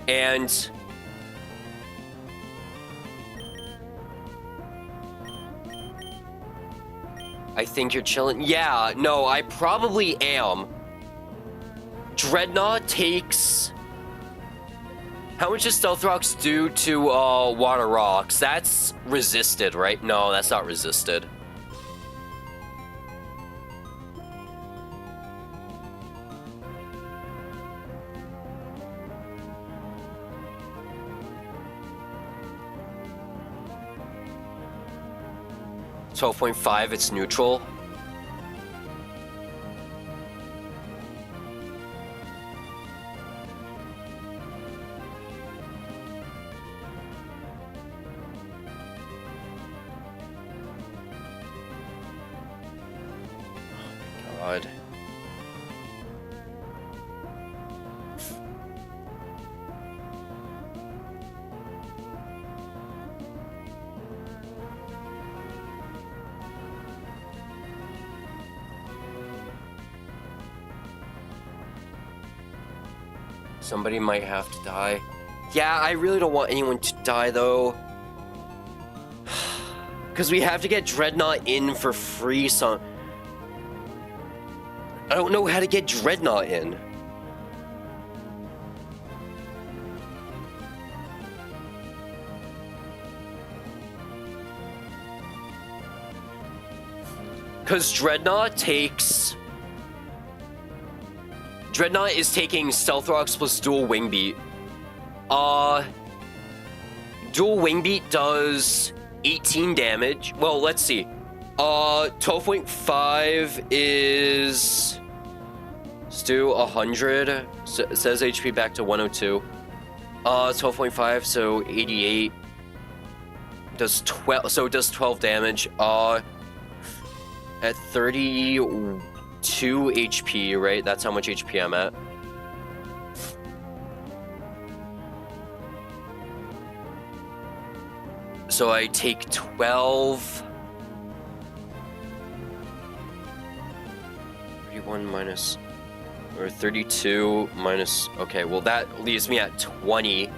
And... I think you're chilling. Yeah, no, I probably am. Dreadnought takes... How much does Stealth Rocks do to Water Rocks? That's resisted, right? No, that's not resisted. $12.5, it's neutral. God. Somebody might have to die. Yeah, I really don't want anyone to die though. Because we have to get Dreadnought in for free, so... I don't know how to get Dreadnought in. Because Dreadnought is taking Stealth Rocks plus Dual Wing Beat. Dual Wing Beat does 18 damage. Well, let's see. 12.5 is... Let's do 100. It says HP back to 102. 12.5, so 88. Does 12, so it does 12 damage. At 32 HP, right? That's how much HP I'm at. So I take 12. 31 minus, or 32 minus, okay, well that leaves me at 20.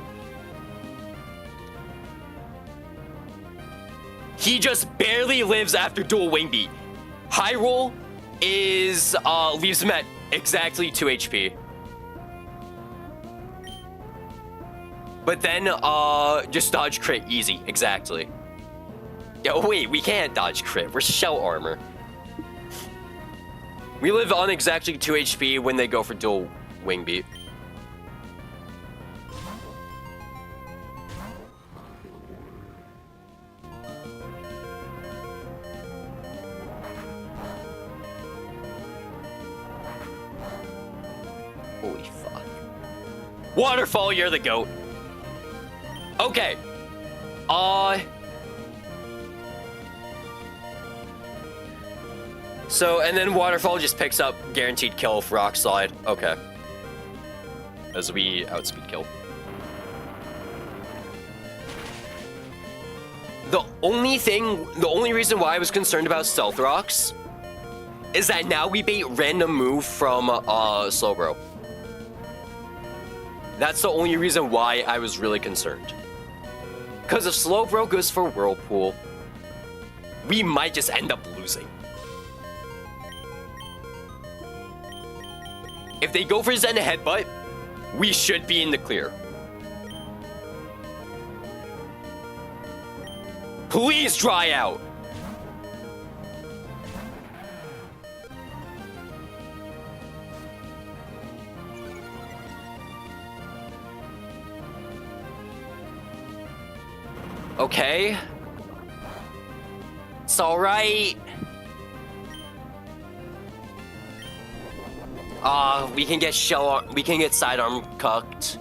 He just barely lives after Dual Wing Beat. High Roll is, leaves him at exactly 2 HP. But then, just dodge crit easy, exactly. Yeah, oh wait, we can't dodge crit, we're shell armor. We live on exactly 2 HP when they go for Dual Wing Beat. Holy fuck. Waterfall, you're the GOAT. Okay. So, and then Waterfall just picks up guaranteed kill for Rock Slide. Okay. As we outspeed kill. The only reason why I was concerned about Stealth Rocks is that now we bait random move from Slowbro. That's the only reason why I was really concerned. Because if Slowbro goes for Whirlpool, we might just end up losing. If they go for Zen Headbutt, we should be in the clear. Please dry out. Okay. It's all right. We can get sidearm cucked.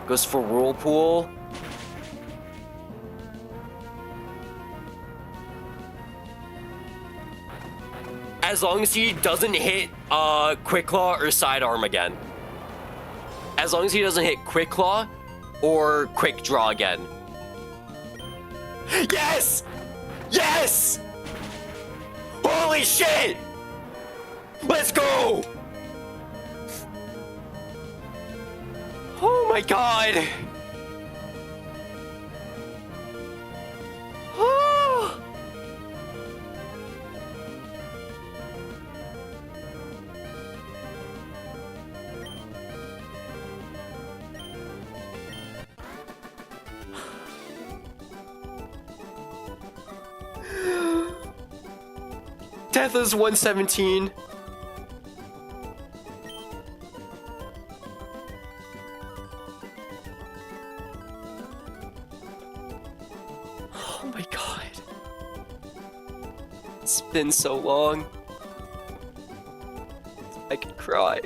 Goes for Whirlpool. As long as he doesn't hit Quick Claw or sidearm again. As long as he doesn't hit Quick Claw or Quick Draw again. Yes! Yes! Holy shit! Let's go! Oh my god! Oh. Death is 117. Oh my god. It's been so long. I could cry.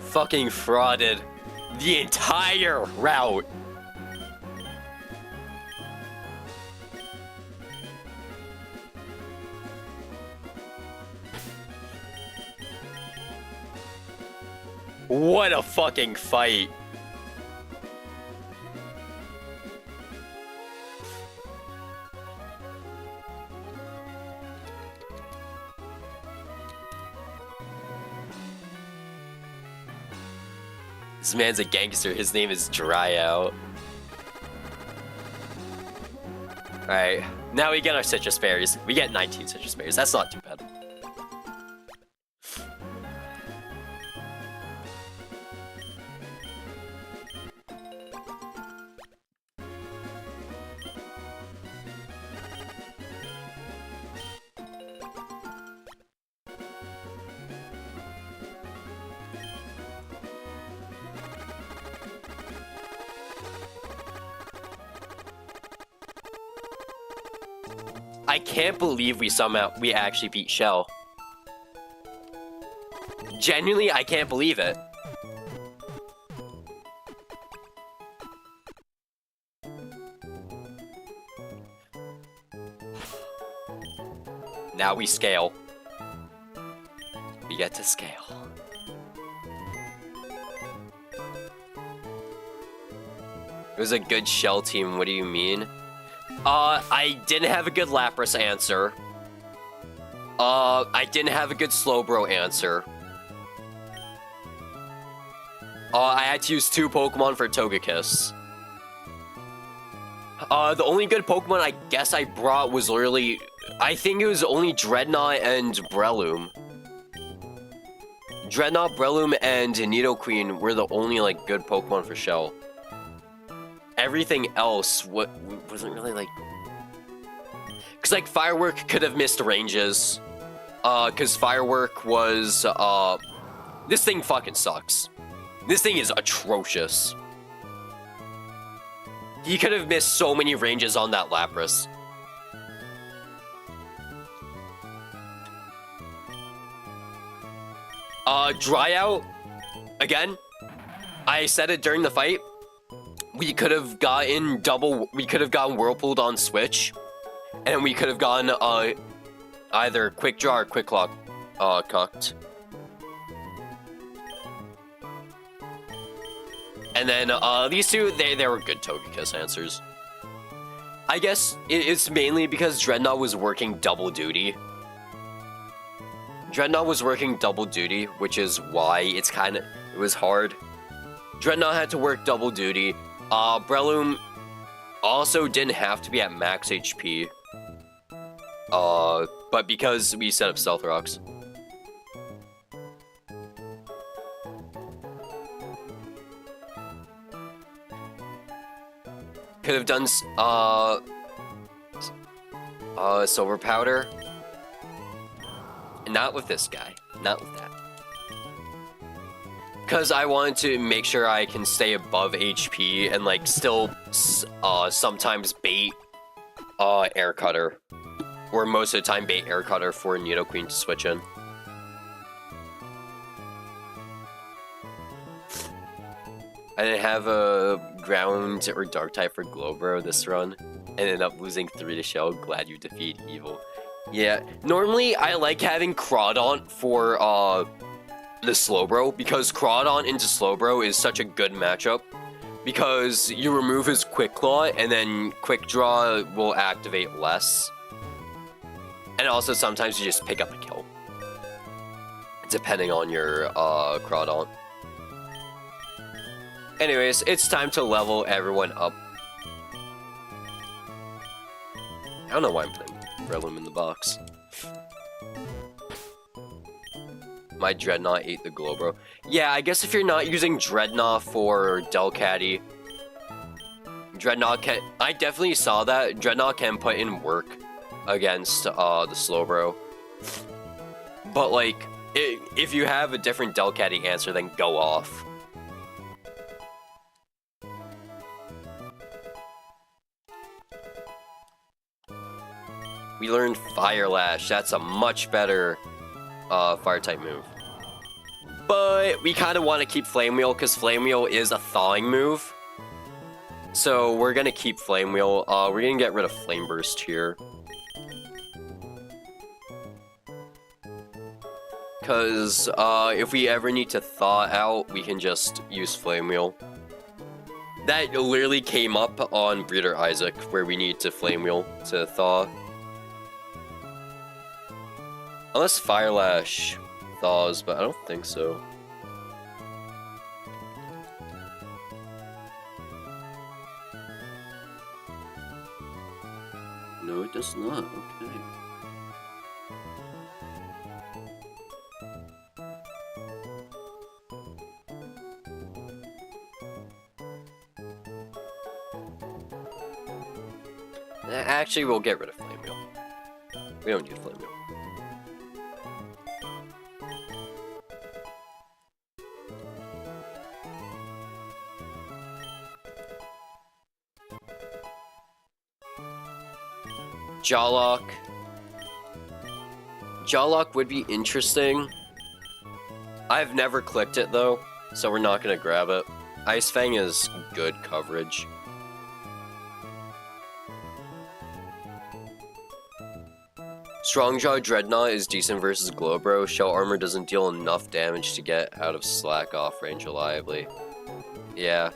Fucking frauded the entire route. What a fucking fight. This man's a gangster. His name is Dryout. Alright, now we get our citrus berries. We get 19 citrus berries. That's not too bad. I can't believe we actually beat Shell. Genuinely, I can't believe it. Now we scale. We get to scale. It was a good Shell team, what do you mean? I didn't have a good Lapras answer. I didn't have a good Slowbro answer. I had to use 2 Pokemon for Togekiss. The only good Pokemon I guess I brought was literally... I think it was only Dreadnought and Breloom. Dreadnought, Breloom, and Nidoqueen were the only, like, good Pokemon for Shell. Everything else wasn't really, like... Because, like, Firework could have missed ranges. Because Firework was, This thing fucking sucks. This thing is atrocious. He could have missed so many ranges on that Lapras. Dry Out, again, I said it during the fight, we could have gotten Whirlpooled on Switch, and we could have gotten, either Quick Draw or Quick Lock, cocked. And then, these two, they were good Togekiss answers. I guess it's mainly because Dreadnought was working double duty. Dreadnought was working double duty, which is why it was hard. Dreadnought had to work double duty. Breloom also didn't have to be at max HP. But because we set up Stealth Rocks. Could have done, Silver Powder. Not with this guy. Not with that. Because I wanted to make sure I can stay above HP and, like, still, sometimes bait, Air Cutter. Or most of the time bait Air Cutter for Nidoqueen to switch in. I didn't have a Ground or Dark type for Glowbro this run. Ended up losing 3 to Shell. Glad you defeat Evil. Yeah, normally I like having Crawdaunt for the Slowbro, because Crawdaunt into Slowbro is such a good matchup, because you remove his Quick Claw and then Quick Draw will activate less. And also sometimes you just pick up a kill, depending on your Crawdaunt. Anyways, it's time to level everyone up. I don't know why I'm putting Breloom in the box. My Dreadnought ate the Glowbro. Yeah, I guess if you're not using Dreadnought for Delcatty, Dreadnought can... I definitely saw that. Dreadnought can put in work against the Slowbro. But, like, if you have a different Delcatty answer, then go off. We learned Fire Lash. That's a much better Fire-type move. But we kind of want to keep Flame Wheel, because Flame Wheel is a thawing move. So we're going to keep Flame Wheel. We're going to get rid of Flame Burst here. Because if we ever need to thaw out, we can just use Flame Wheel. That literally came up on Breeder Isaac, where we need to Flame Wheel to thaw. Unless Fire Lash thaws, but I don't think so. No, it does not. Okay. Actually, we'll get rid of Flame Wheel. We don't need Flame Wheel. Jawlock. Jawlock would be interesting. I've never clicked it though, so we're not gonna grab it. Ice Fang is good coverage. Strongjaw Dreadnought is decent versus Glowbro. Shell Armor doesn't deal enough damage to get out of Slack off range reliably. Yeah,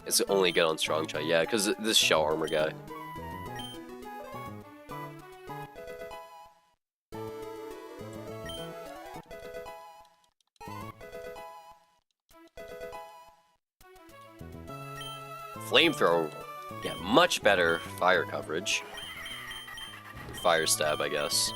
it's only good on Strongjaw, yeah, because this Shell Armor guy. Flamethrower, yeah, much better fire coverage. Fire stab, I guess.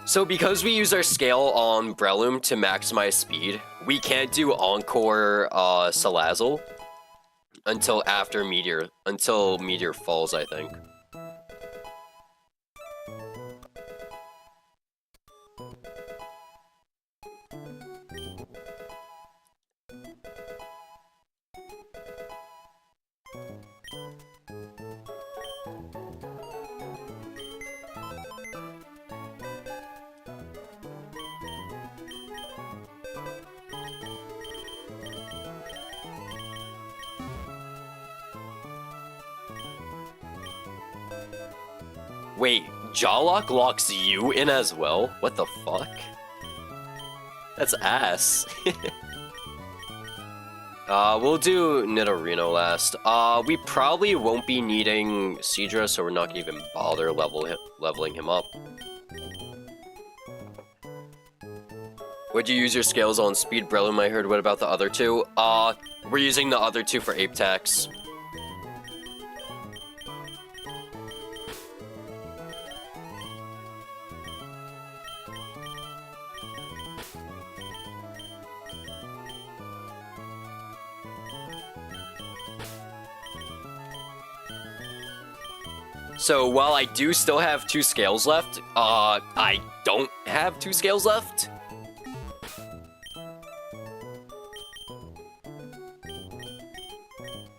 So because we use our scale on Breloom to maximize speed, we can't do Encore Salazzle until after Meteor, until Meteor falls, I think. Wait, Jawlock locks you in as well? What the fuck? That's ass. We'll do Nidorino last. We probably won't be needing Seadra, so we're not gonna even bother leveling him up. Would you use your scales on Speed Breloom, I heard? What about the other two? We're using the other two for Ape Tax. So while I do still have 2 scales left, I don't have 2 scales left.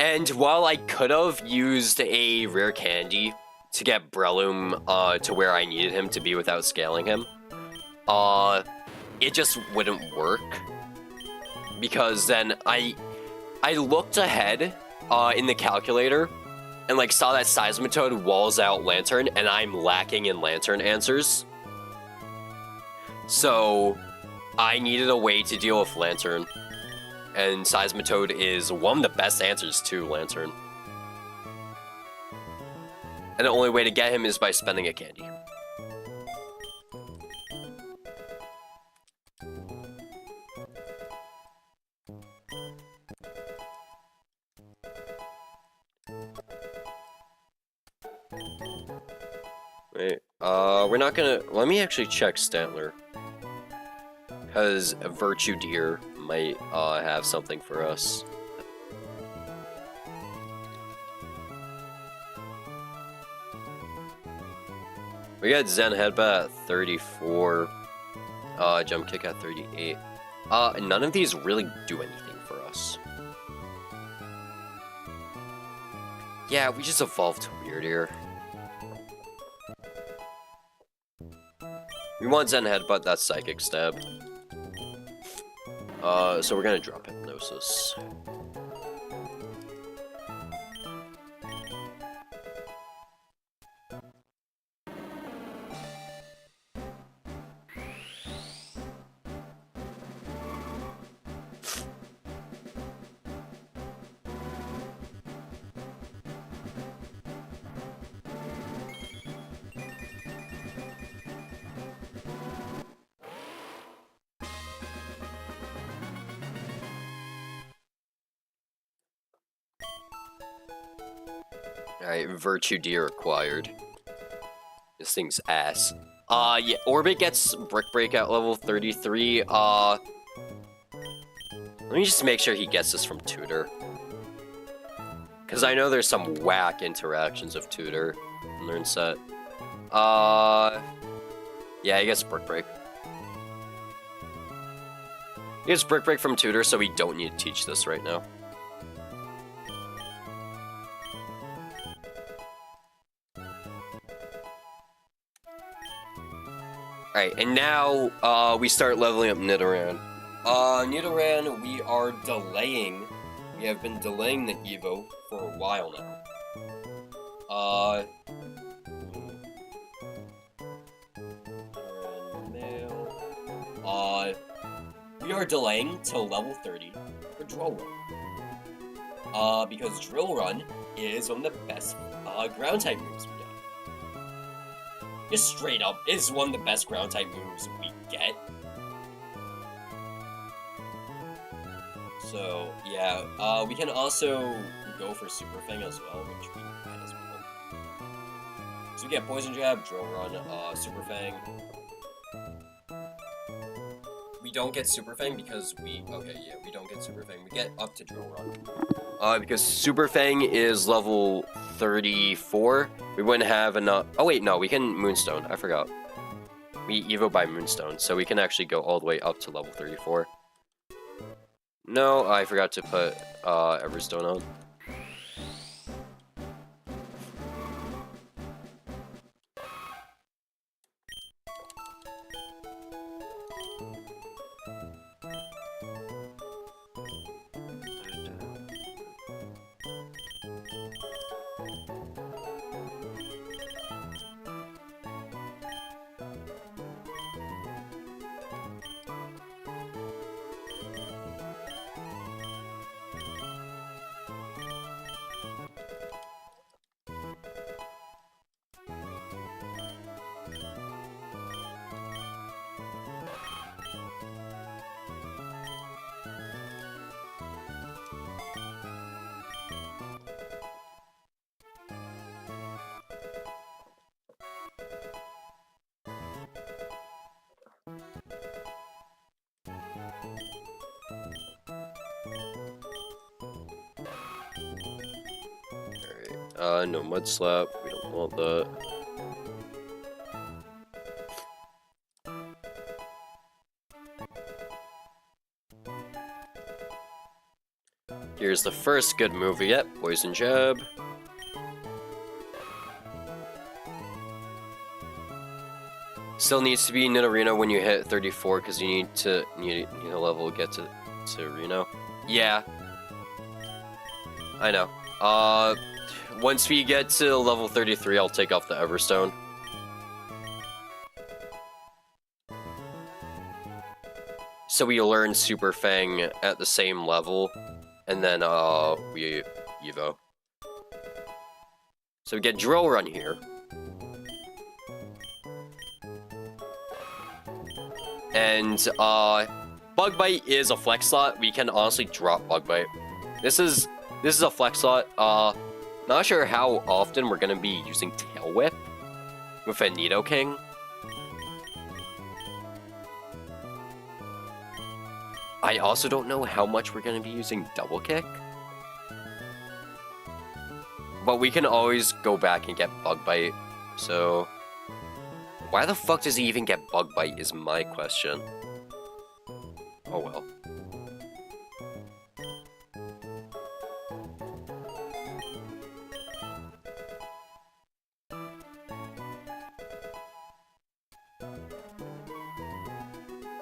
And while I could have used a rare candy to get Breloom to where I needed him to be without scaling him, it just wouldn't work. Because then I looked ahead in the calculator and like saw that Seismitoad walls out Lantern, and I'm lacking in Lantern answers. So I needed a way to deal with Lantern, and Seismitoad is one of the best answers to Lantern. And the only way to get him is by spending a candy. Wait, we're not gonna... Let me actually check Stantler. Because Virtue Deer might, have something for us. We got Zen Headbutt at 34. Jump Kick at 38. None of these really do anything for us. Yeah, we just evolved to Weird Ear. We want Zen Headbutt, that's Psychic Stab. So we're gonna drop Hypnosis. Alright, Virtue Deer acquired. This thing's ass. Yeah, Orbit gets Brick Break at level 33. Let me just make sure he gets this from Tutor. Because I know there's some whack interactions of Tutor in Learn Set. Yeah, he gets Brick Break. He gets Brick Break from Tutor, so we don't need to teach this right now. Alright, and now, we start leveling up Nidoran. Nidoran, we are delaying. We have been delaying the Evo for a while now. We are delaying till level 30 for Drill Run. Because Drill Run is one of the best, ground type moves we get. Just straight up, is one of the best ground type moves we get. So, yeah, we can also go for Super Fang as well, which we might as well. So we get Poison Jab, Drill Run, Super Fang. We don't get Super Fang because we don't get Super Fang. We get up to Drill Run. Because Super Fang is level 34. We wouldn't have enough. Oh wait, no, we can Moonstone. I forgot. We Evo by Moonstone, so we can actually go all the way up to level 34. No, I forgot to put Everstone on. No Mud Slap. We don't want that. Here's the first good move we get, Poison Jab. Still needs to be Nidorino when you hit 34 because you need to level get to Reno. Yeah. I know. Once we get to level 33, I'll take off the Everstone. So we learn Super Fang at the same level, and then we Evo. So we get Drill Run here. And Bug Bite is a flex slot. We can honestly drop Bug Bite. This is a flex slot. Not sure how often we're gonna be using Tail Whip with a Nidoking. I also don't know how much we're gonna be using Double Kick. But we can always go back and get Bug Bite. So why the fuck does he even get Bug Bite is my question. Oh well.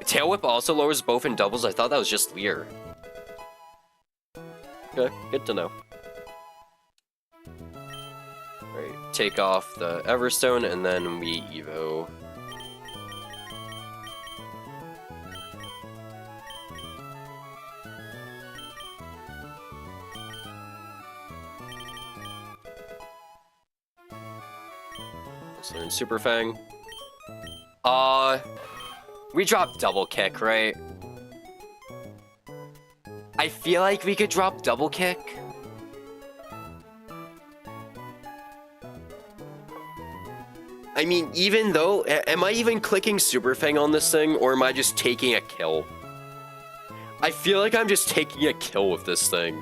Tail Whip also lowers both in doubles. I thought that was just Leer. Okay, good to know. Alright, take off the Everstone and then we Evo. Let's learn Super Fang. We dropped Double Kick, right? I feel like we could drop Double Kick. I mean, even though, am I even clicking Super Fang on this thing, or am I just taking a kill? I feel like I'm just taking a kill with this thing.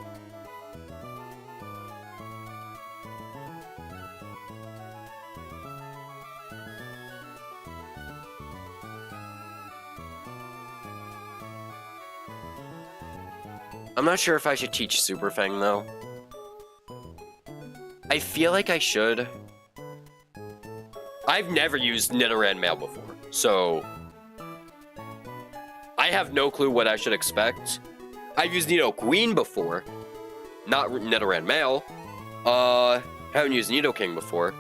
I'm not sure if I should teach Super Fang, though. I feel like I should. I've never used Nidoran Male before. So I have no clue what I should expect. I've used Nidoqueen before, not Nidoran Male. Haven't used Nidoking before.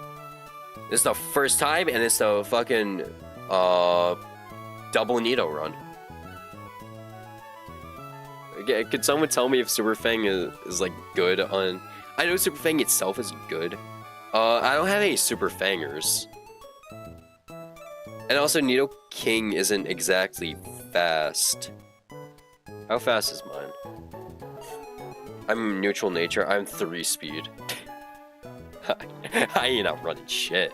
This is the first time, and it's the fucking double Nido run. Could someone tell me if Super Fang is like good on? I know Super Fang itself is good. I don't have any Super Fangers. And also, Nidoking isn't exactly fast. How fast is mine? I'm neutral nature. I'm 3 speed. I ain't out running shit.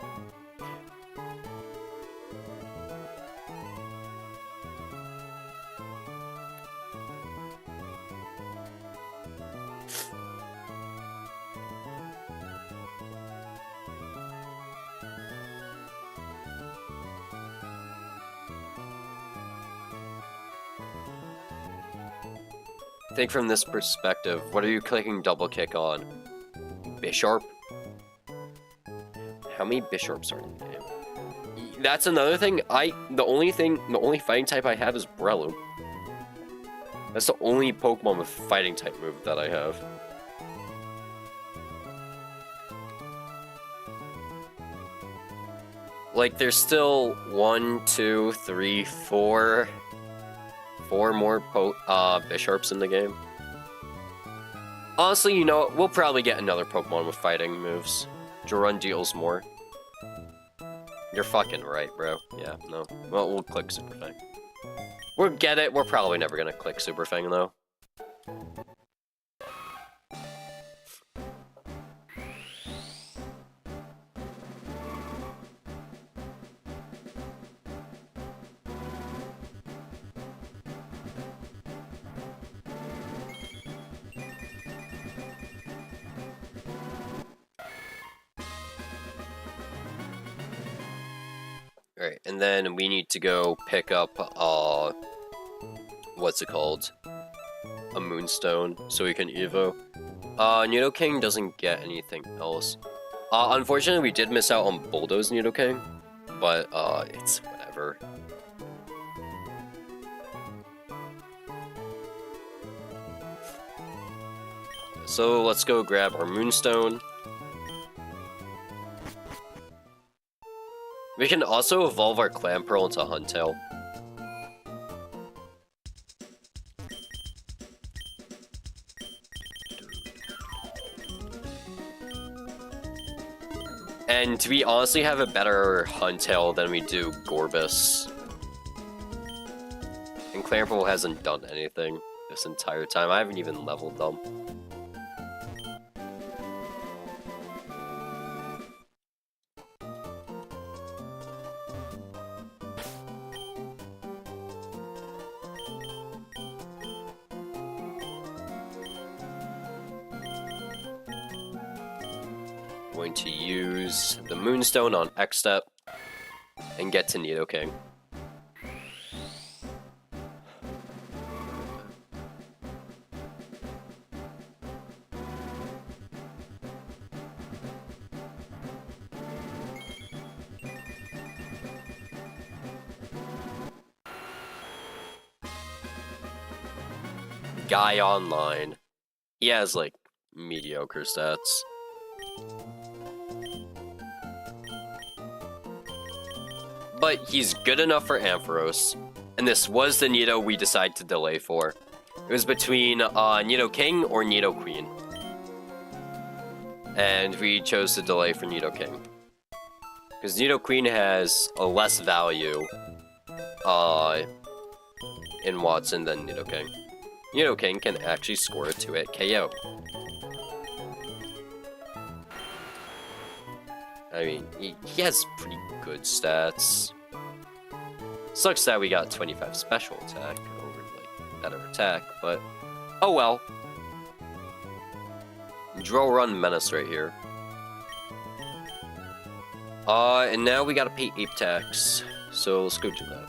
Think from this perspective, what are you clicking double kick on? Bisharp? How many Bisharps are in the game? That's another thing. The only fighting type I have is Breloom. That's the only Pokemon with fighting type move that I have. Like, there's still 1, 2, 3, 4 more Bisharps in the game. Honestly, you know, we'll probably get another Pokemon with fighting moves. Jorun deals more. You're fucking right, bro. Yeah, no. Well, we'll click Super Fang. We'll get it. We're probably never gonna click Super Fang, though. Alright, and then we need to go pick up, what's it called? A Moonstone, so we can Evo. Nidoking doesn't get anything else. Unfortunately, we did miss out on Bulldoze Nidoking, but, it's whatever. So, let's go grab our Moonstone. We can also evolve our Clamperl into Huntail. And we honestly have a better Huntail than we do Gorbis. And Clamperl hasn't done anything this entire time. I haven't even leveled them. Going to use the Moonstone on X-Step and get to Nidoking. Guy online. He has like mediocre stats. But he's good enough for Ampharos, and this was the Nido we decided to delay for. It was between Nidoking or Nidoqueen. And we chose to delay for Nidoking. Because Nidoqueen has a less value in Watson than Nidoking. Nidoking can actually score a 2-hit KO. I mean, he has pretty good stats. Sucks that we got 25 special attack over, like, better attack, but oh well. Drill Run Menace right here. And now we gotta pay Ape Tax, so let's go do that.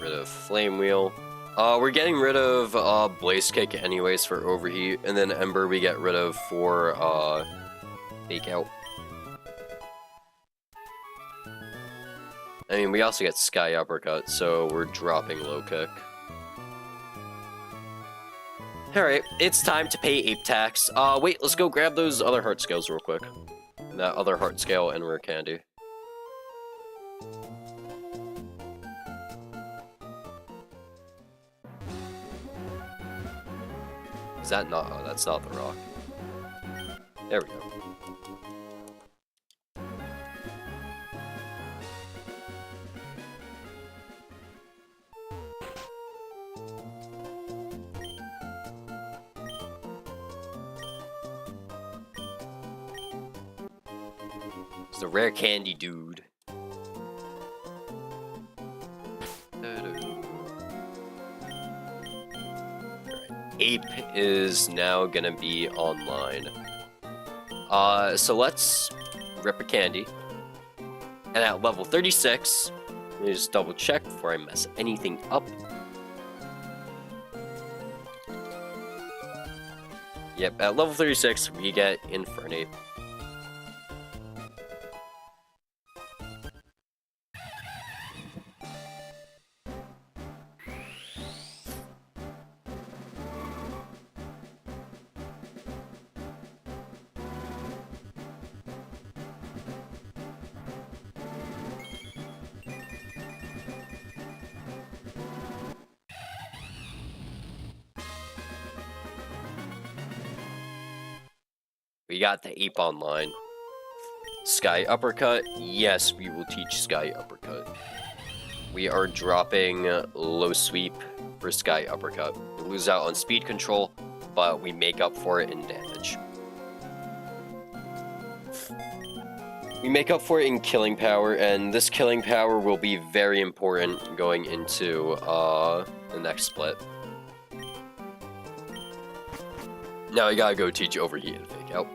rid of Flame Wheel. We're getting rid of Blaze Kick anyways for Overheat, and then Ember we get rid of for Fake Out. I mean, we also get Sky Uppercut, so we're dropping Low Kick. Alright, it's time to pay Ape Tax. Wait, let's go grab those other heart scales real quick. That other heart scale and rare candy. Is that not? Oh, that's not the rock. There we go. It's the rare candy dude. Ape is now gonna be online. So let's rip a candy. And at level 36, let me just double check before I mess anything up. Yep, at level 36, we get Infernape. We got the Ape online. Sky Uppercut. Yes, we will teach Sky Uppercut. We are dropping Low Sweep for Sky Uppercut. We lose out on speed control, but we make up for it in damage. We make up for it in killing power, and this killing power will be very important going into the next split. Now I gotta go teach Overheat and Fake Out.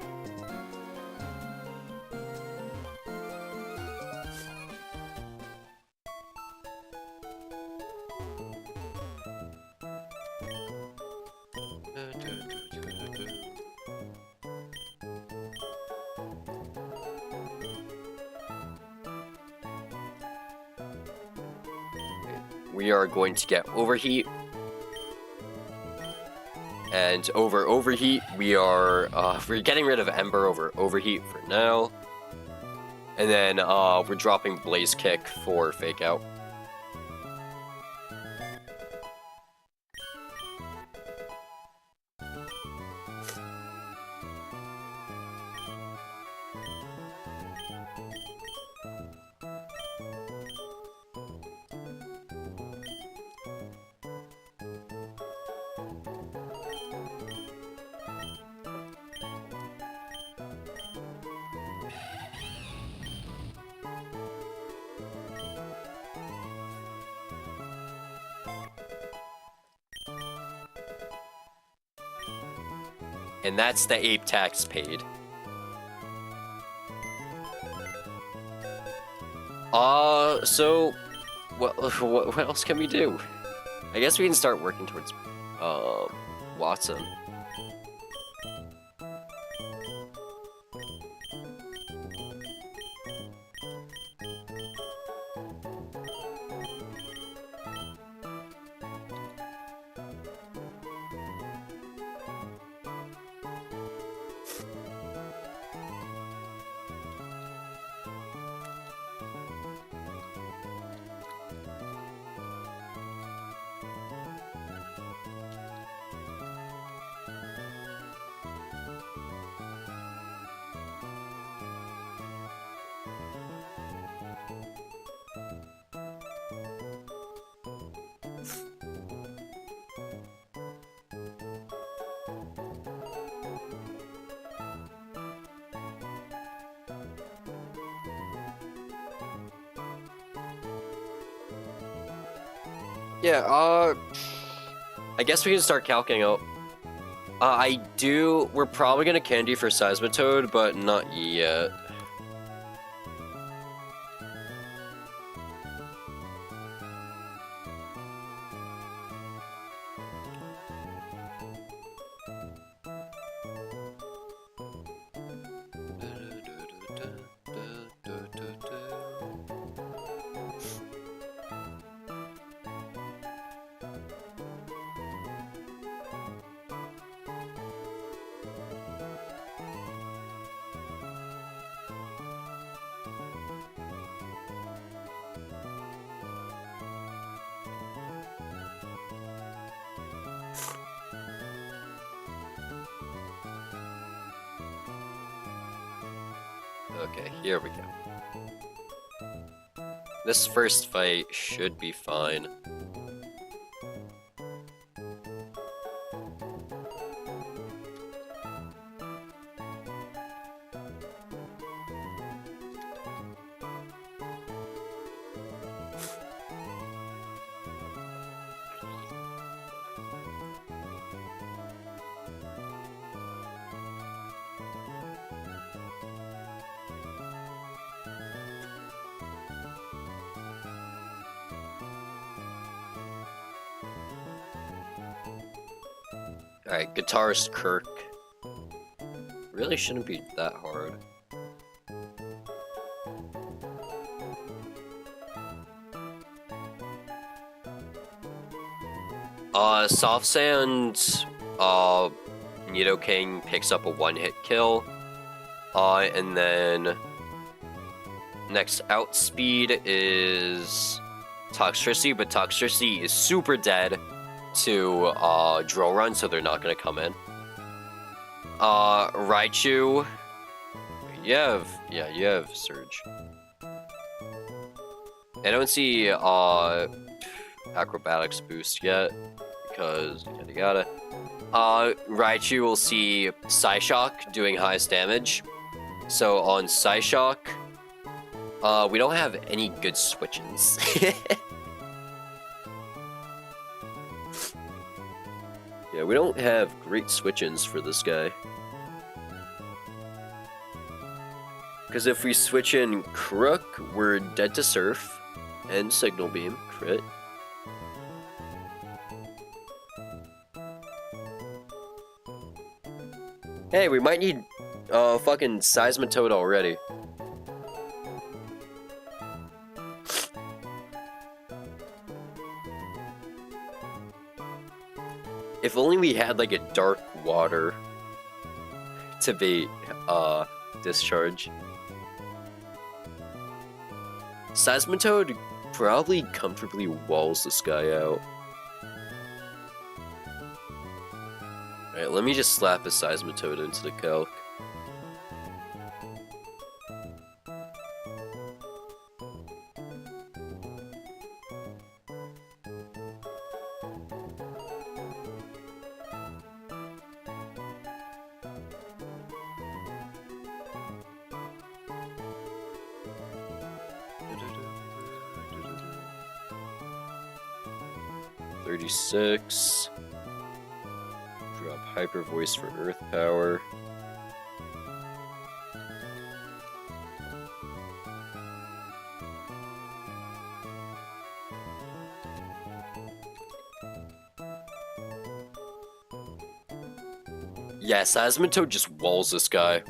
We are going to get Overheat. And over Overheat, we're getting rid of Ember over Overheat for now. And then we're dropping Blaze Kick for Fake Out. And that's the Ape Tax paid. So what else can we do? I guess we can start working towards Watson. Yeah, I guess we can start calculating out. We're probably gonna candy for Seismitoad, but not yet. Okay, here we go. This first fight should be fine. Alright, guitarist Kirk. Really shouldn't be that hard. Soft Sand, Nidoking picks up a one-hit kill. And then next outspeed is Toxtricity, but Toxtricity is super dead to Drill Run, so they're not gonna come in. Raichu, you have Surge. I don't see Acrobatics boost yet because yada yada. Raichu will see Psyshock doing highest damage. So on Psyshock, we don't have any good switch-ins. Yeah, we don't have great switch-ins for this guy. Because if we switch in Crook, we're dead to Surf and Signal Beam, crit. Hey, we might need fucking Seismitoad already. If only we had like a dark water to bait Discharge. Seismitoad probably comfortably walls this guy out. Alright, let me just slap a Seismitoad into the calc. .36. Drop Hyper Voice for Earth Power. Yeah, Seismitoad just walls this guy.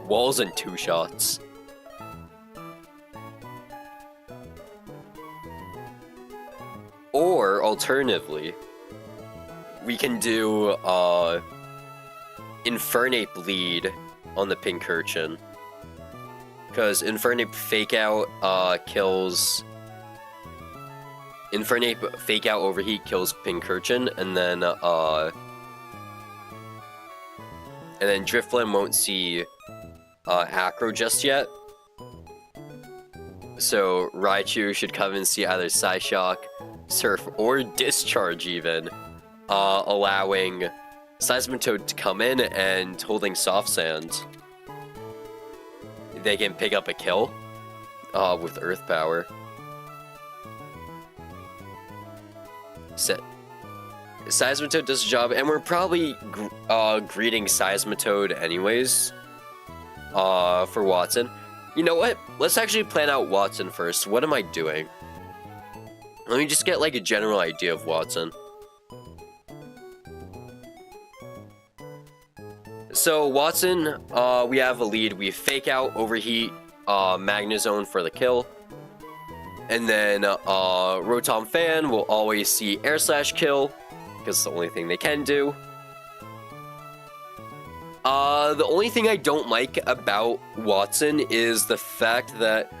Walls in 2 shots. Or, alternatively, we can do, Infernape lead on the Pincurchin. Because Infernape Fake Out, kills... Infernape Fake Out Overheat kills Pincurchin, and then Drifblim won't see, Acro just yet. So, Raichu should come and see either Psyshock, Surf, or Discharge even, allowing Seismitoad to come in and holding Soft Sand. They can pick up a kill, with Earth Power. Seismitoad does the job, and we're probably greeting Seismitoad anyways, for Watson. You know what? Let's actually plan out Watson first. What am I doing? Let me just get like a general idea of Watson. So Watson, we have a lead. We Fake Out, Overheat, Magnezone for the kill. And then Rotom Fan will always see Air Slash kill, because it's the only thing they can do. The only thing I don't like about Watson is the fact that,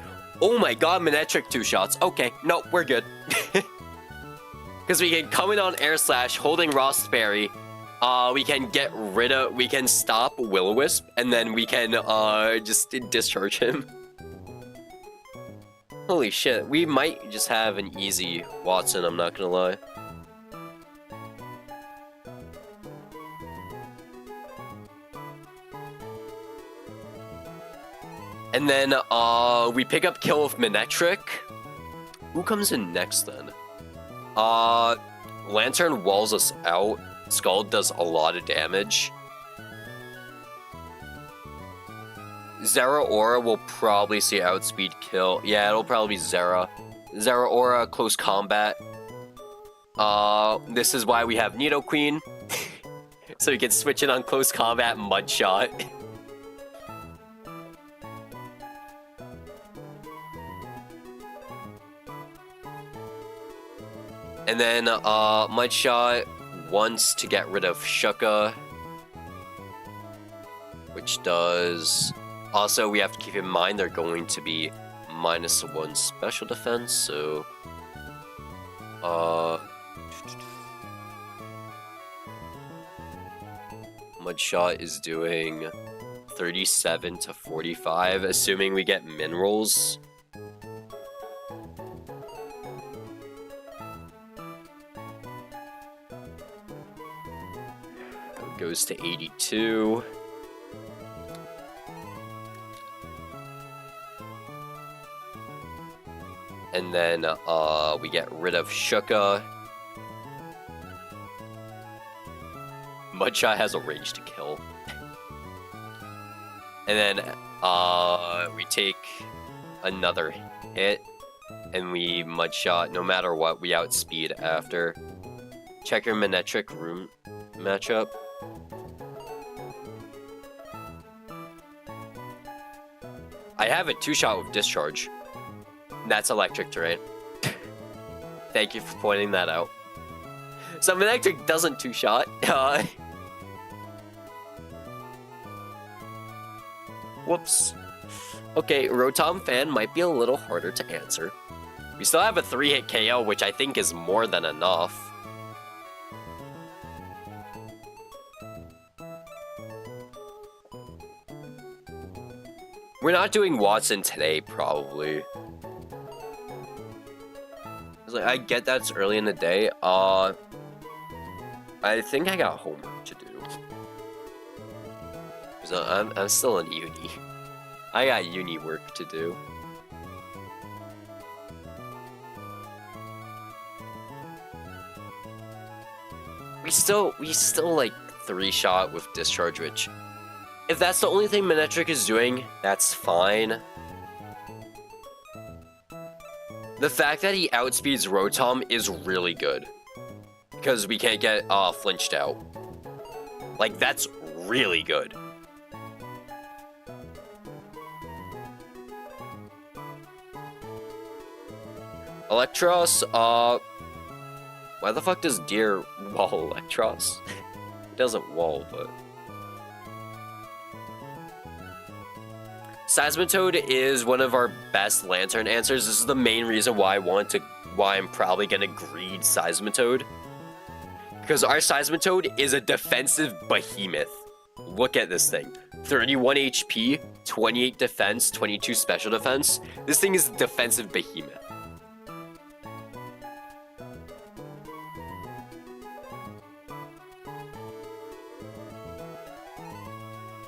oh my god, Manectric 2 shots. Okay, no, we're good. Because we can come in on Air Slash, holding Ross Berry, we can stop Will-O-Wisp, and then we can, just discharge him. Holy shit, we might just have an easy Watson, I'm not gonna lie. And then, we pick up kill with Manectric. Who comes in next, then? Lantern walls us out. Skull does a lot of damage. Zeraora will probably see outspeed kill. Yeah, it'll probably be Zera. Zeraora, close combat. This is why we have Nidoqueen. So we can switch it on close combat Mudshot. And then, Mudshot wants to get rid of Shuka. Which does... Also, we have to keep in mind they're going to be -1 special defense, so... Mudshot is doing 37 to 45, assuming we get minerals. Goes to 82. And then, we get rid of Shuka. Mudshot has a range to kill. And then, we take another hit. And we Mudshot, no matter what, we outspeed after. Check your Manectric room matchup. I have a 2-shot with discharge. That's electric terrain. Thank you for pointing that out. So Manectric doesn't 2-shot. Whoops. Okay, Rotom fan might be a little harder to answer. We still have a 3-hit KO, which I think is more than enough. We're not doing Watson today, probably. Like, I get that's early in the day. I think I got homework to do. So I'm still in uni. I got uni work to do. We still like 3-shot with discharge, which, if that's the only thing Manectric is doing, that's fine. The fact that he outspeeds Rotom is really good. Because we can't get flinched out. Like, that's really good. Electros, why the fuck does Deer wall Electros? It doesn't wall, but... Seismitoad is one of our best Lantern answers. This is the main reason why I'm probably gonna greed Seismitoad. Because our Seismitoad is a defensive behemoth. Look at this thing. 31 HP, 28 defense, 22 special defense. This thing is a defensive behemoth.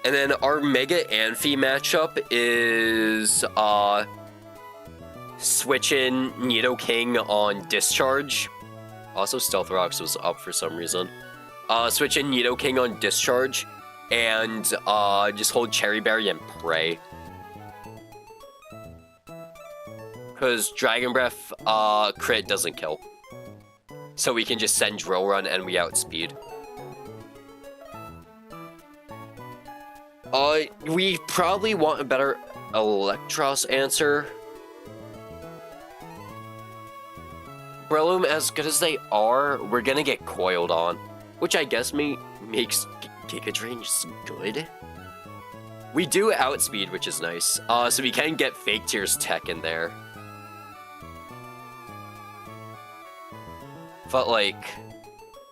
And then our Mega Amphi matchup is switching Nidoking on Discharge. Also, Stealth Rocks was up for some reason. Switching Nidoking on Discharge and just hold Cherry Berry and pray. Because Dragon Breath crit doesn't kill. So we can just send Drill Run and we outspeed. We probably want a better Electros answer. Breloom, as good as they are, we're gonna get coiled on. Which I guess makes Giga Drain just good. We do outspeed, which is nice. So we can get Fake Tears Tech in there. But like,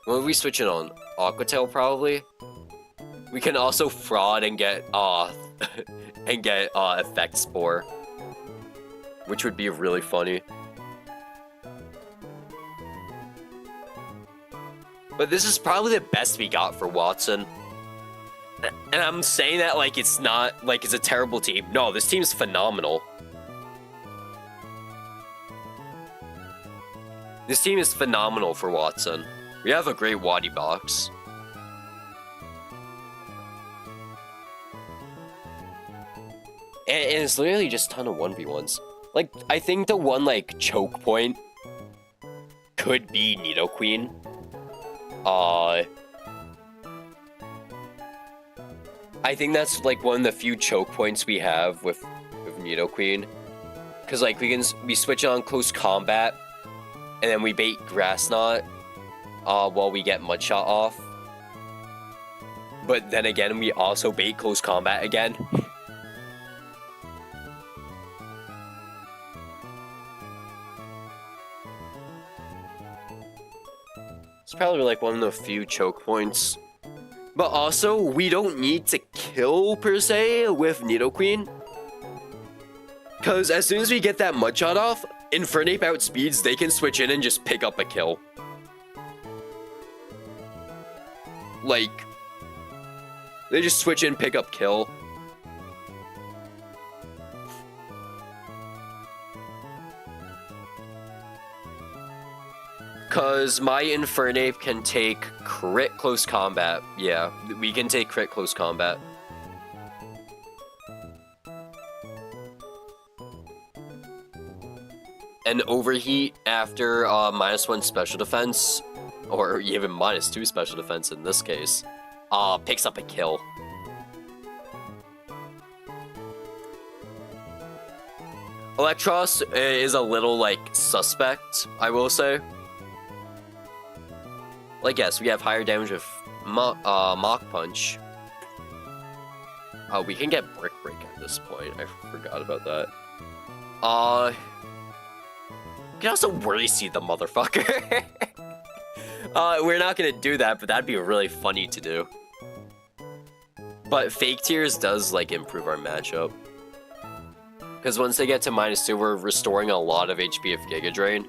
when we switch it on? Aqua Tail probably. We can also fraud and get Effect Spore, which would be really funny. But this is probably the best we got for Watson. And I'm saying that like it's not like it's a terrible team. No, this team's phenomenal. This team is phenomenal for Watson. We have a great Waddy box. And it's literally just a ton of 1v1s. Like, I think the one, like, choke point could be Nidoqueen. I think that's, like, one of the few choke points we have with Nidoqueen. Because, like, we switch on close combat, and then we bait Grass Knot, while we get Mudshot off. But then again, we also bait close combat again. It's probably like one of the few choke points. But also, we don't need to kill, per se, with Nidoqueen. Because as soon as we get that Mudshot off, Infernape outspeeds, they can switch in and just pick up a kill. Like, they just switch in, pick up kill. Because my Infernape can take crit close combat. Yeah, we can take crit close combat. And Overheat after -1 special defense, or even -2 special defense in this case, picks up a kill. Electros is a little, like, suspect, I will say. Like, yes, we have higher damage with Mach Punch. We can get Brick Break at this point. I forgot about that. We can also Worry Seed the motherfucker. We're not gonna do that, but that'd be really funny to do. But Fake Tears does, like, improve our matchup. Because once they get to -2, we're restoring a lot of HP of Giga Drain.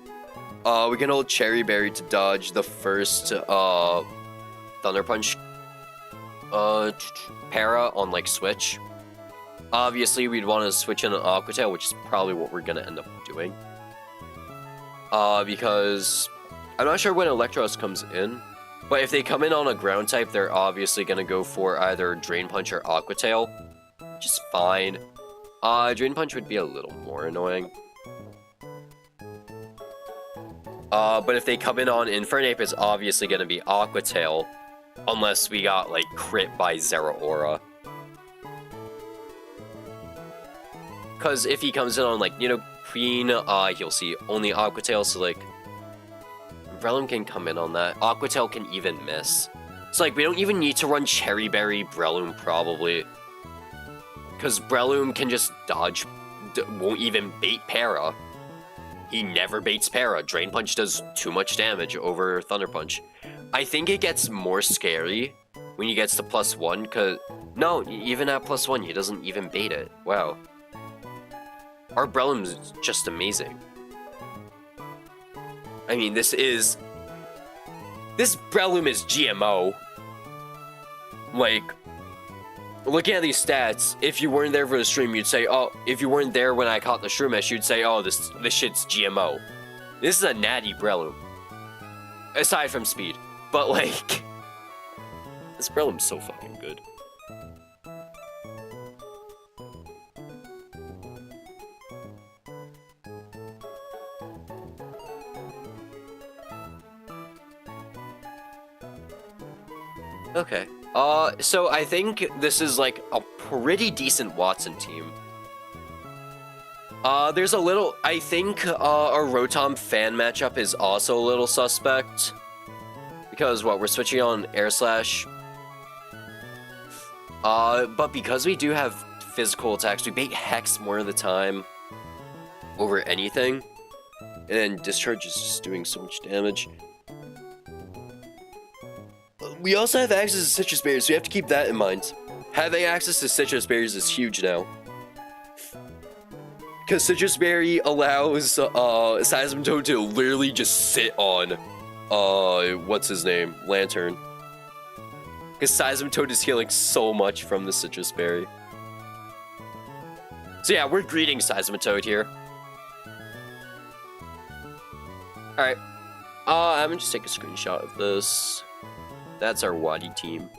We can hold Cherry Berry to dodge the first Thunder Punch para on, like, switch. Obviously, we'd want to switch in an Aqua Tail, which is probably what we're gonna end up doing. Because I'm not sure when Electros comes in, but if they come in on a ground type, they're obviously gonna go for either Drain Punch or Aqua Tail, which is fine. Drain Punch would be a little more annoying. But if they come in on Infernape, it's obviously gonna be Aqua Tail, unless we got, like, crit by Zeraora. Because if he comes in on, like, Queen, he'll see only Aqua Tail, so, like, Breloom can come in on that. Aqua Tail can even miss. So, like, we don't even need to run Cherry Berry Breloom, probably. Because Breloom can just dodge, won't even bait Para. He never baits Para. Drain Punch does too much damage over Thunder Punch. I think it gets more scary when he gets to +1, because... No, even at +1, he doesn't even bait it. Wow. Our Breloom is just amazing. I mean, this Breloom is GMO. Like, looking at these stats, if you weren't there for the stream, you'd say, oh, if you weren't there when I caught the Shroomish, you'd say, oh, this shit's GMO. This is a natty Breloom. Aside from speed. But, like, this Breloom's so fucking good. Okay. So I think this is, like, a pretty decent Watson team. There's a little... I think, our Rotom fan matchup is also a little suspect. Because, what, we're switching on Air Slash. But because we do have physical attacks, we bait Hex more of the time over anything. And then Discharge is just doing so much damage. we also have access to citrus berries, so we have to keep that in mind. Having access to citrus berries is huge now. Because citrus berry allows Seismitoad to literally just sit on what's his name? Lantern. Because Seismitoad is healing so much from the citrus berry. So yeah, we're greeting Seismitoad here. Alright. I'm gonna just take a screenshot of this. That's our Wadi team.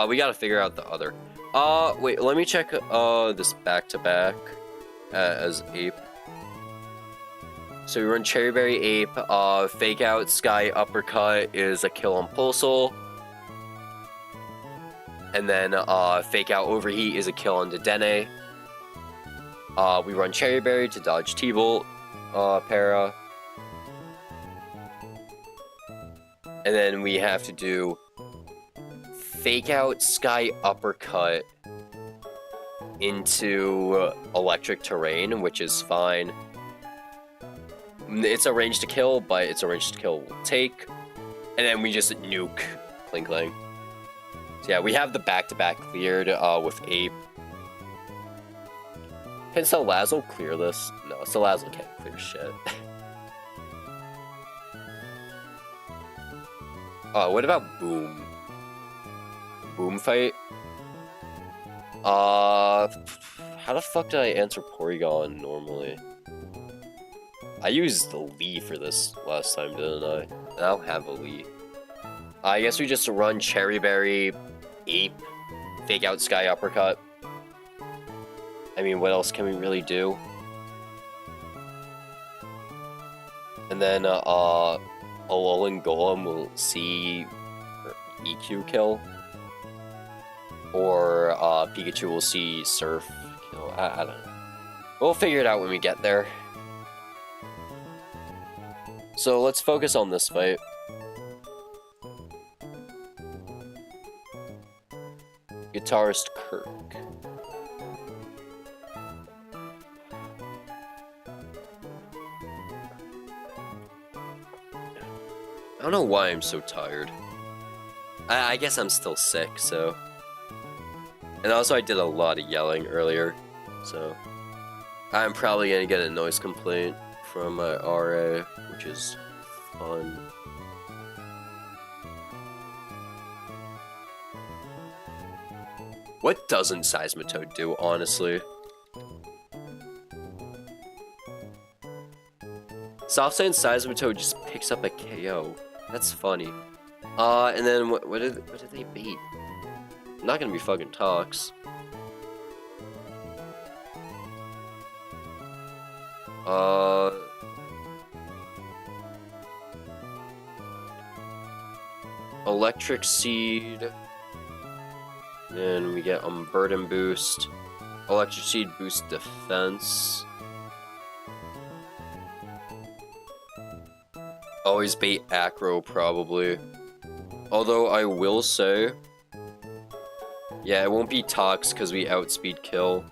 We gotta figure out the other. Wait, let me check, this back-to-back as Ape. So we run Cherry Berry Ape, Fake Out Sky Uppercut is a kill on Pulsel. And then, Fake Out Overheat is a kill on Dedenne. We run Cherry Berry to dodge T-Bolt, Para. And then we have to do Fake Out Sky Uppercut into Electric Terrain, which is fine. It's a range to kill, but it's a range to kill will take. And then we just nuke Klinkling. So yeah, we have the back-to-back cleared with Ape. Can Salazzle clear this? No, Salazzle can't clear shit. What about Boom? Boom fight? How the fuck did I answer Porygon normally? I used the Lee for this last time, didn't I? I don't have a Lee. I guess we just run Cherry Berry, Ape, Fake Out Sky Uppercut. I mean, what else can we really do? And then, Alolan Golem will see EQ kill. Or, Pikachu will see Surf kill. I don't know. We'll figure it out when we get there. So let's focus on this fight. Guitarist Kirk. I don't know why I'm so tired. I guess I'm still sick, so... And also I did a lot of yelling earlier, so... I'm probably gonna get a noise complaint from my RA, which is fun. What doesn't Seismitoad do, honestly? Soft Sand Seismitoad just picks up a KO. That's funny. And then what did they beat? Not gonna be fucking Tox. Electric Seed. Then we get Burden Boost. Electric Seed boosts defense. Always bait Acro, probably. Although I will say... Yeah, it won't be Tox because we outspeed kill.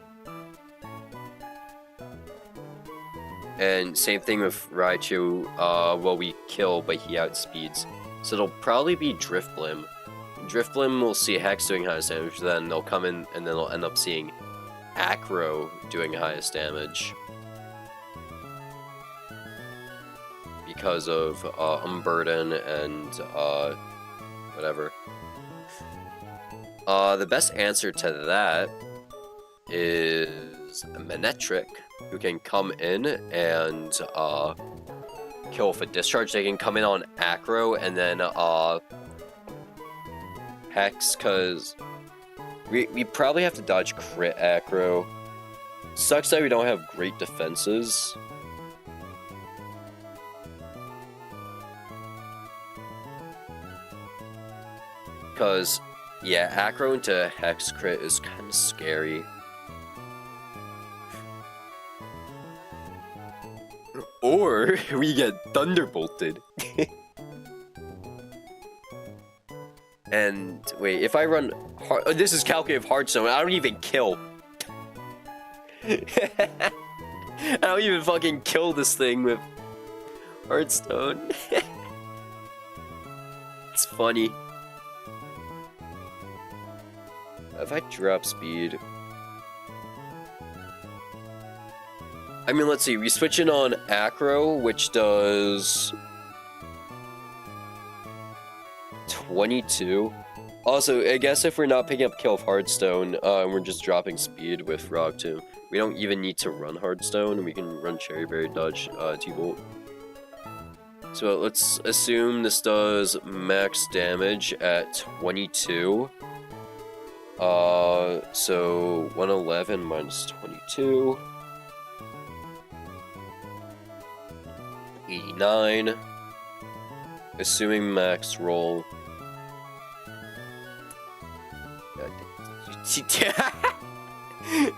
And same thing with Raichu, well, we kill, but he outspeeds. So it'll probably be Drifblim. Drifblim will see Hex doing highest damage, then they'll come in, and then they'll end up seeing Acro doing highest damage. Because of, Unburden and, whatever. The best answer to that is Manectric, who can come in and, kill with a discharge. They can come in on Acro and then, Hex, cause we probably have to dodge crit Acro. Sucks that we don't have great defenses. Cause, yeah, Acro into Hex crit is kind of scary. Or we get Thunderbolted. And wait, if I run hard, this is calculated hardstone. I don't even kill. I don't even fucking kill this thing with hardstone. It's funny. If I drop speed, I mean, let's see. We switch in on acro, which does 22. Also, I guess if we're not picking up kill of hardstone, we're just dropping speed with rock tomb. We don't even need to run hardstone. We can run cherry berry dodge T-bolt. So let's assume this does max damage at 22. So 111 minus 22. 89. Assuming max roll.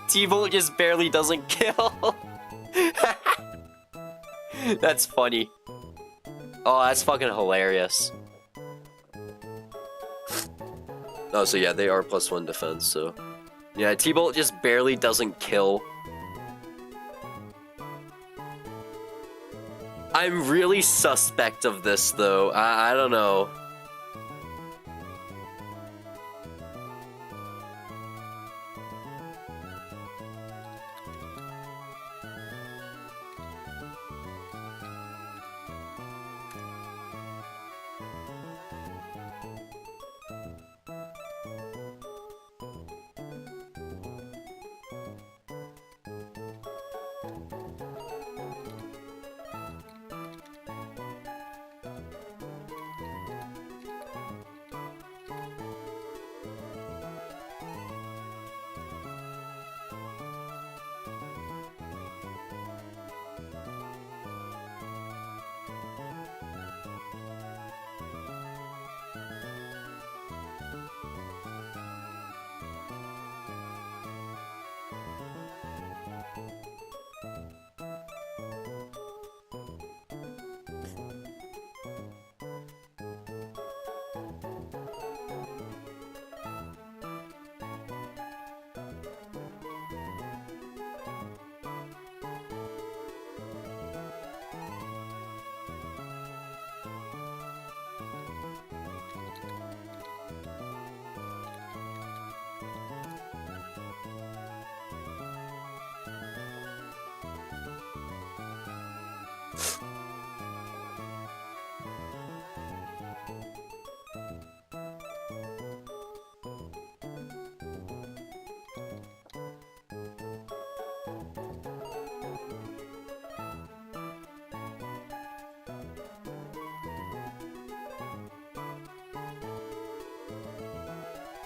T-Bolt just barely doesn't kill. That's funny. Oh, that's fucking hilarious. Oh, so yeah, they are +1 defense, so... Yeah, T-Bolt just barely doesn't kill. I'm really suspect of this, though. I don't know.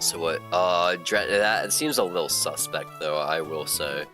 So what? That seems a little suspect, though, I will say.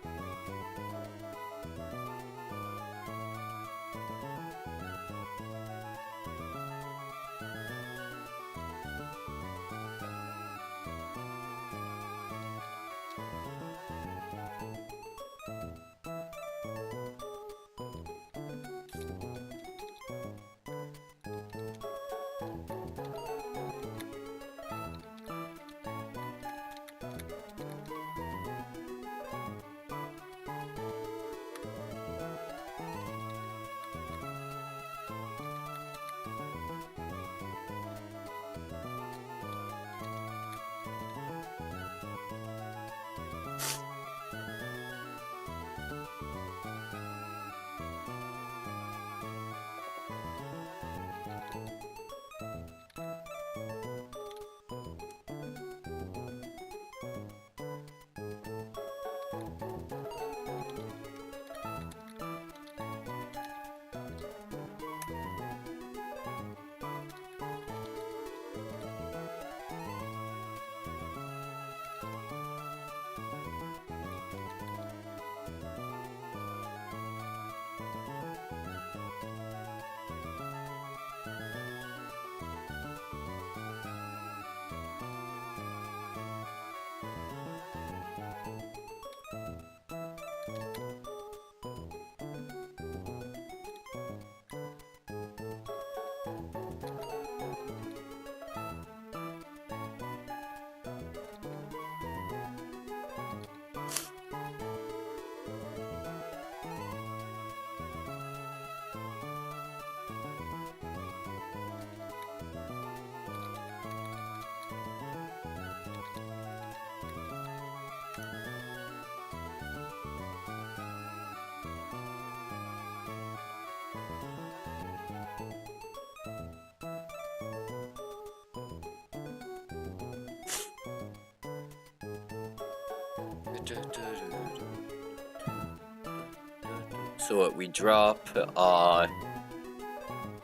So what we drop, I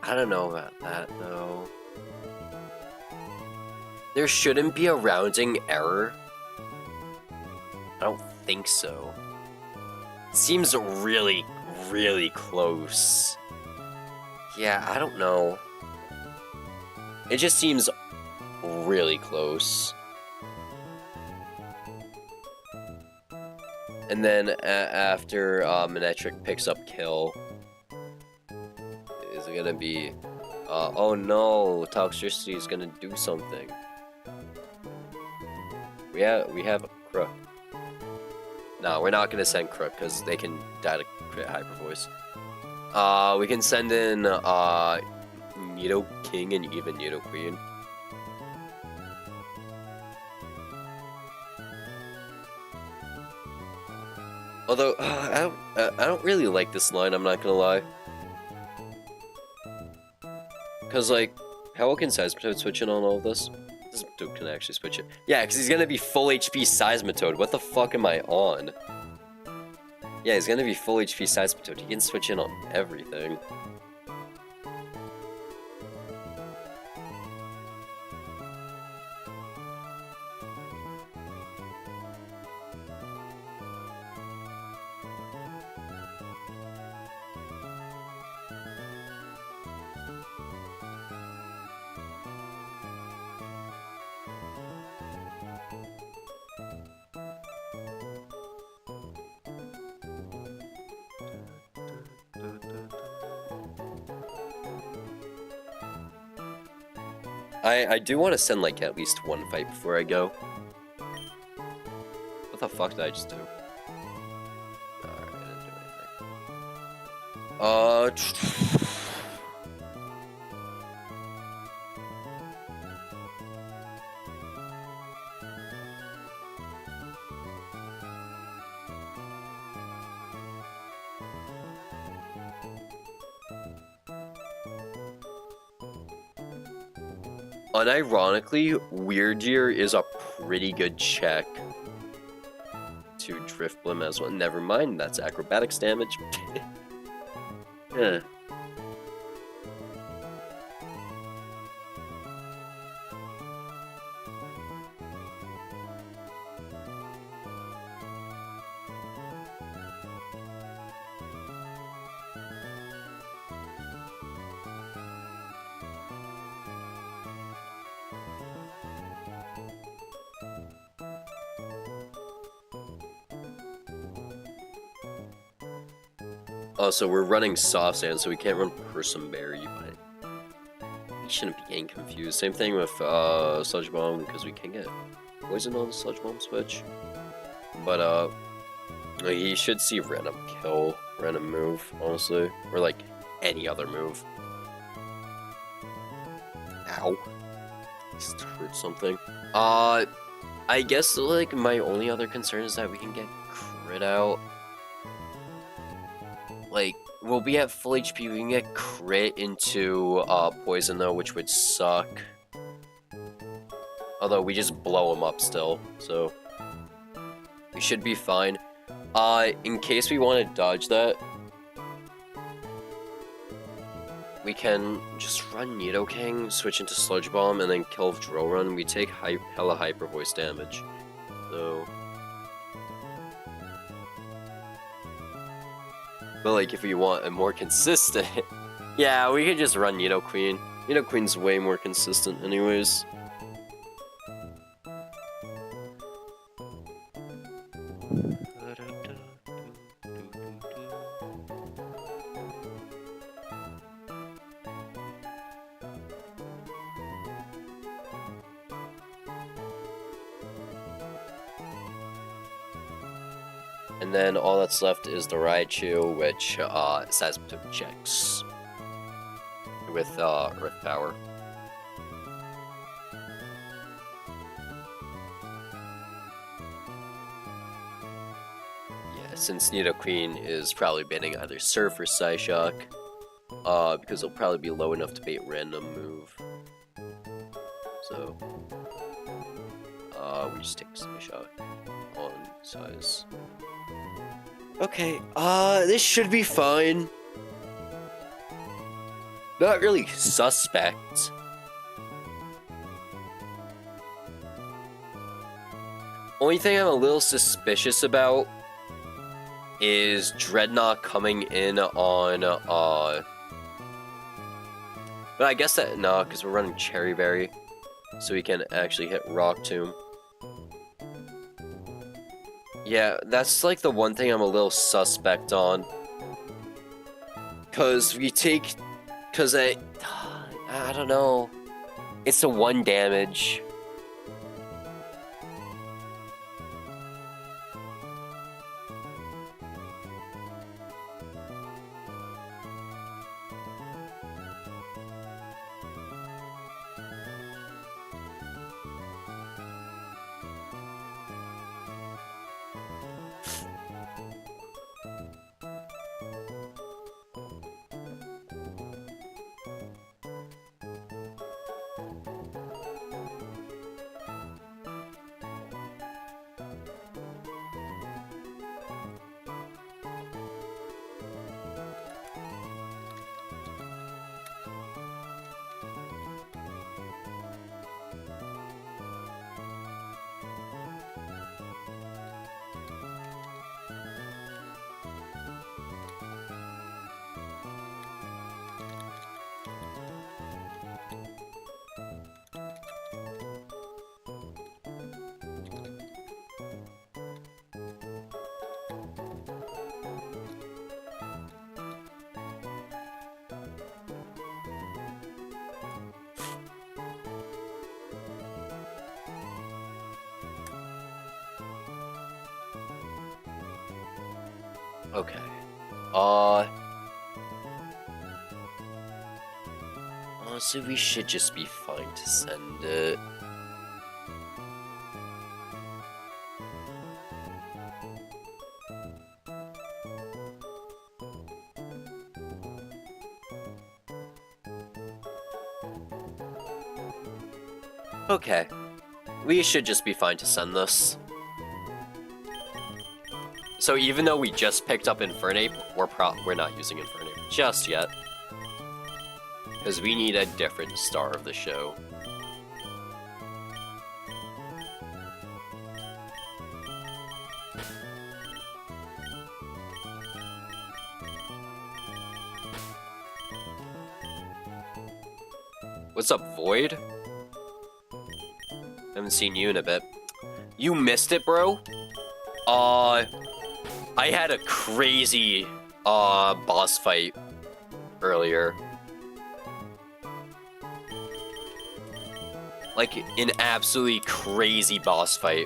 don't know about that though. There shouldn't be a rounding error. I don't think so. Seems really, really close. Yeah, I don't know. It just seems really close. And then after Manetric picks up kill, is it gonna be, oh no, toxicity is gonna do something. We have a Crook. No, we're not gonna send Crook because they can die to crit Hyper Voice. We can send in Nido King and even Nido Queen. Although I don't really like this line. I'm not gonna lie. Cause like, how can Seismitoad switch in on all of this? This dude can actually switch it. Yeah, because he's gonna be full HP Seismitoad. What the fuck am I on? Yeah, he's gonna be full HP Seismitoad. He can switch in on everything. I do want to send like at least one fight before I go. What the fuck did I just do? Alright, I didn't do anything. Unironically, Weird Year is a pretty good check to Drift Blim as well. Never mind, that's acrobatics damage. Yeah. Also, we're running Soft Sand, so we can't run Berry, but we shouldn't be getting confused. Same thing with Sludge Bomb, because we can get Poison on the Sludge Bomb switch. But, he should see random kill, random move, honestly. Or, like, any other move. Ow. Just hurt something. I guess, like, my only other concern is that we can get crit out. Like, we'll be at full HP, we can get crit into poison though, which would suck. Although we just blow him up still, so we should be fine. In case we want to dodge that, we can just run Nidoking, switch into Sludge Bomb, and then kill with Drill Run. We take hella Hyper Voice damage, so... But like, if we want a more consistent... yeah, we could just run Nidoqueen. Nidoqueen's way more consistent anyways. And then all that's left is the Raichu, which Seismitoad checks with Earth Power. Yeah, since Nidoqueen is probably banning either Surf or Psyshock, because it'll probably be low enough to bait random move. So, We just take a shot on size. Okay, this should be fine. Not really suspect. Only thing I'm a little suspicious about is Dreadnought coming in on, but I guess that, no, because we're running Cherry Berry, so we can actually hit Rock Tomb. Yeah, that's like the one thing I'm a little suspect on. Because we take, because I don't know, it's a 1 damage. Okay. Honestly, we should just be fine to send it. Okay. We should just be fine to send this. So even though we just picked up Infernape, we're not using Infernape just yet. Because we need a different star of the show. What's up, Void? Haven't seen you in a bit. You missed it, bro? I had a crazy, boss fight earlier. Like, an absolutely crazy boss fight.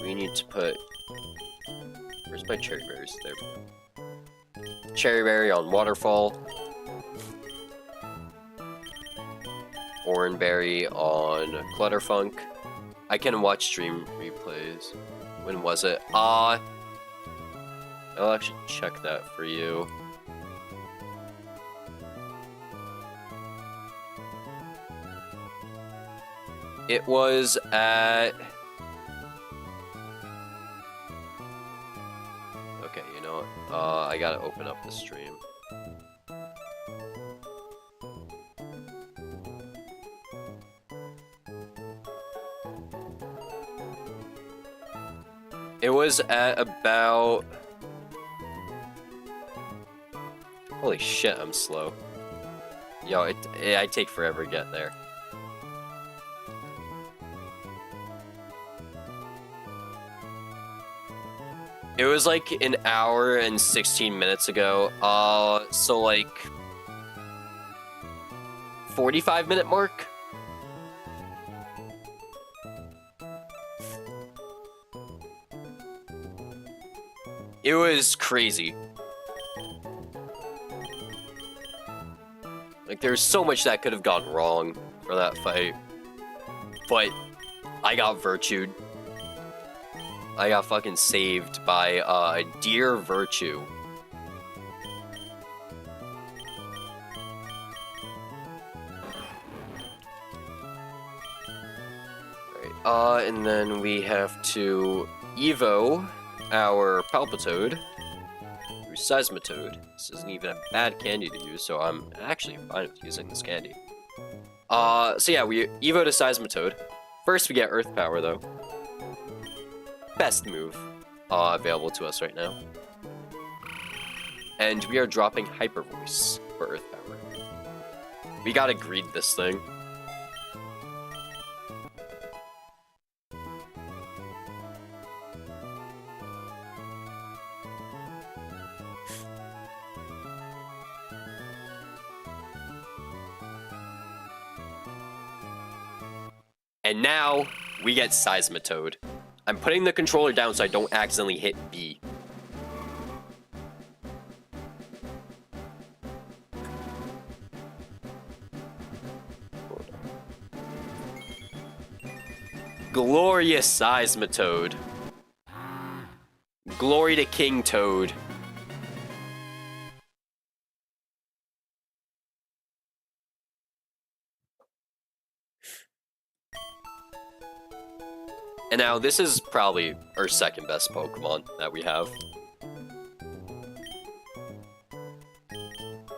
We need to put... Where's my cherry berries? There we go. Cherry berry on Waterfall. Oranberry on Clutterfunk. I can watch stream replays. When was it? I'll actually check that for you. It was at... Okay, you know what? I gotta open up the stream. It was at about... Holy shit, I'm slow. Yo, I take forever to get there. It was like an hour and 16 minutes ago. So like 45-minute mark? It was crazy. Like, there's so much that could have gone wrong for that fight. but I got virtued. I got fucking saved by Dear Virtue. Alright, and then we have to Evo our Palpitoad through Seismitoad. This isn't even a bad candy to use, so I'm actually fine with using this candy. So yeah, we Evo to Seismitoad. First we get Earth Power, though. Best move available to us right now. And we are dropping Hyper Voice for Earth Power. We gotta greed this thing. And now, we get Seismitoad. I'm putting the controller down so I don't accidentally hit B. Glorious Seismitoad. Glory to King Toad. And now, this is probably our second best Pokemon that we have.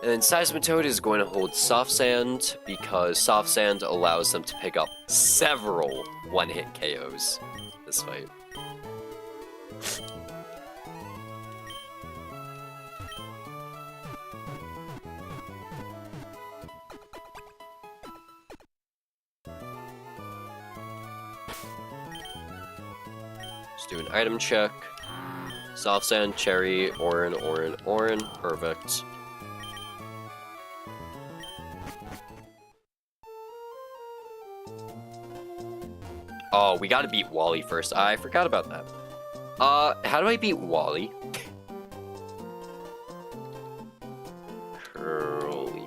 And then Seismitoad is going to hold Soft Sand, because Soft Sand allows them to pick up several one-hit KOs this fight. Let's do an item check. Soft Sand, Cherry, Orin, perfect. Oh, we gotta beat Wally first. I forgot about that. How do I beat Wally? Curly.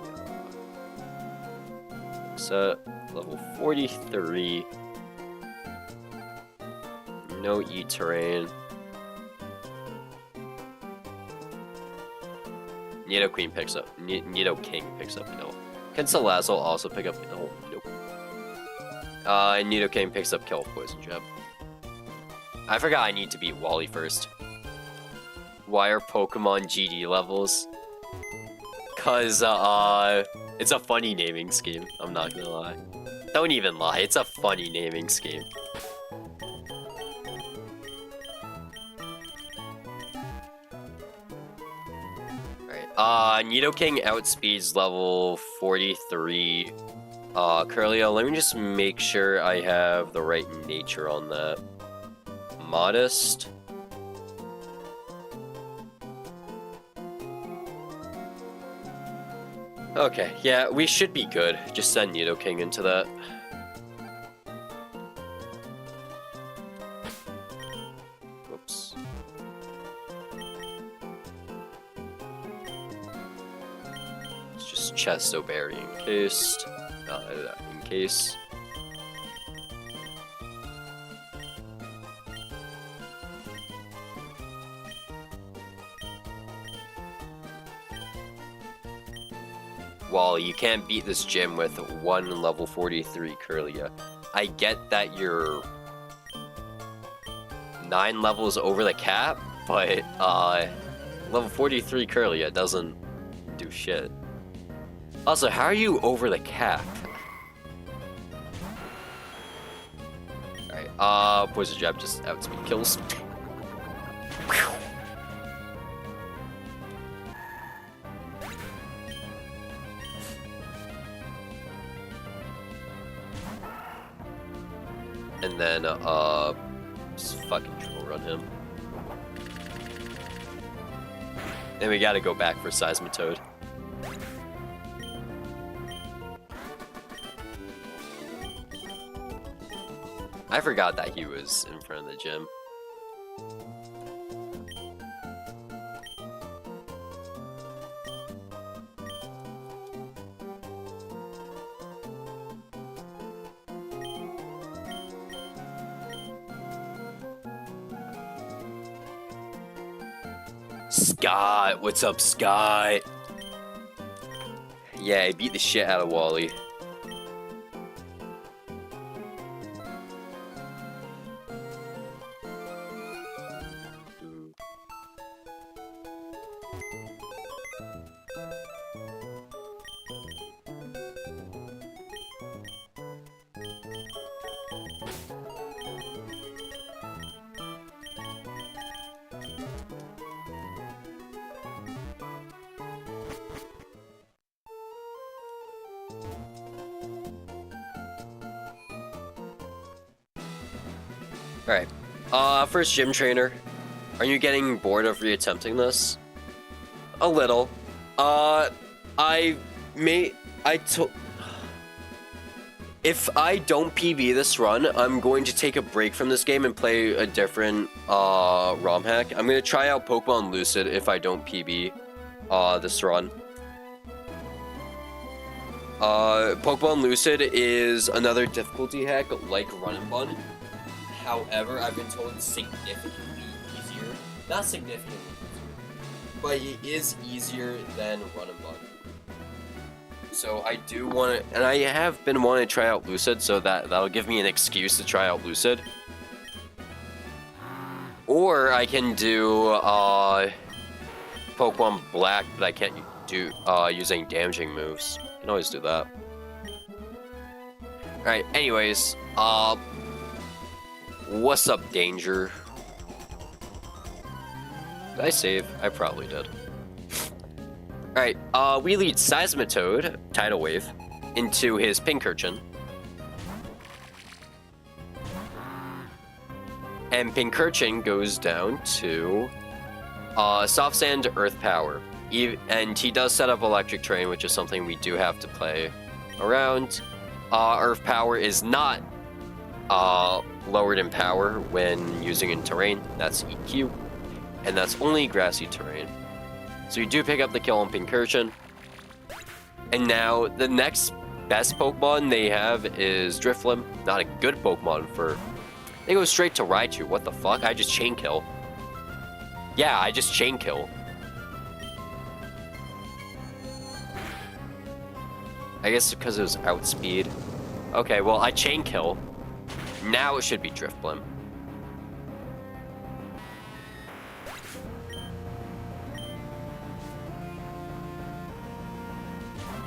So, level 43. No E-Terrain. Nidoking picks up. Nidoking picks up no. Can Salazzle also pick up no? Nope. And Nidoking picks up Kill Poison Jab. I forgot I need to beat Wally first. Why are Pokemon GD levels? Cause, it's a funny naming scheme. I'm not gonna lie. Don't even lie, it's a funny naming scheme. Alright, Nidoking outspeeds level 43. Curlia, let me just make sure I have the right nature on that. Modest. Okay, yeah, we should be good. Just send Nidoking into that. Whoops. Let's just Chesto Berry encased. In case. Well, you can't beat this gym with one level 43 Curlia. I get that you're 9 levels over the cap, but level 43 Curlia doesn't do shit. Also, how are you over the cap? Alright, Poison Jab just outspeed kills. And then, just fucking Troll Run him. Then we gotta go back for Seismitoad. I forgot that he was in front of the gym. Scott, what's up, Scott? Yeah, I beat the shit out of Wally. Alright. First gym trainer. Are you getting bored of reattempting this? A little. If I don't PB this run, I'm going to take a break from this game and play a different, ROM hack. I'm gonna try out Pokemon Lucid if I don't PB, this run. Pokemon Lucid is another difficulty hack like Run Bun. However, I've been told it's significantly easier. Not significantly easier, but it is easier than Run Bun. So I do want to, and I have been wanting to try out Lucid, so that'll give me an excuse to try out Lucid. Or I can do Pokemon Black, but I can't do using damaging moves. I can always do that. Alright, anyways, what's up, Danger? Did I save? I probably did. Alright, we lead Seismitoad, Tidal Wave, into his Pincurchin. And Pincurchin goes down to Soft Sand, Earth Power. And he does set up Electric Terrain, which is something we do have to play around. Earth Power is not lowered in power when using in terrain. That's EQ. And that's only grassy terrain. So you do pick up the kill on Pincurchin. And now the next best Pokemon they have is Drifblim. Not a good Pokemon for... They go straight to Raichu. What the fuck? I just chain kill. Yeah, I just chain kill. I guess because it was outspeed. Okay, well, I chain kill. Now it should be Drifblim.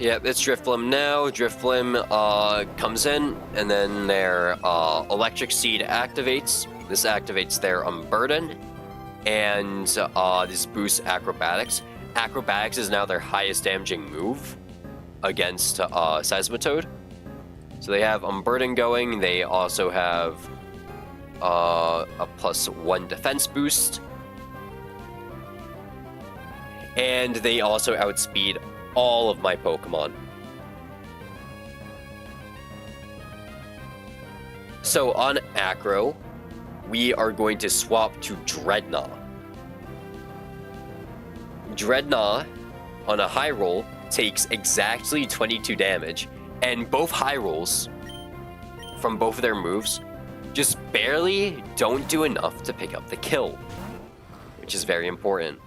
Yep, it's Drifblim now. Drifblim comes in, and then their Electric Seed activates. This activates their Unburden, and this boosts Acrobatics. Acrobatics is now their highest damaging move against Seismitoad. So they have Unburden going. They also have a +1 defense boost. And they also outspeed all of my Pokemon. So on Acro, we are going to swap to Dreadnought. Dreadnought, on a high roll, takes exactly 22 damage, and both high rolls from both of their moves just barely don't do enough to pick up the kill, which is very important.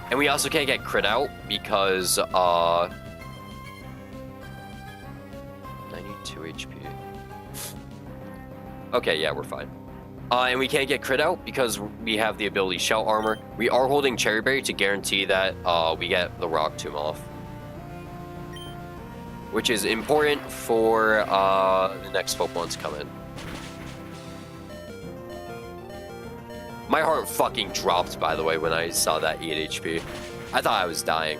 And we also can't get crit out because 92 HP. Okay, yeah, we're fine. And we can't get crit out because we have the ability Shell Armor. We are holding Cherry Berry to guarantee that we get the Rock Tomb off, which is important for the next Pokemon's coming. My heart fucking dropped, by the way, when I saw that 8 HP. I thought I was dying.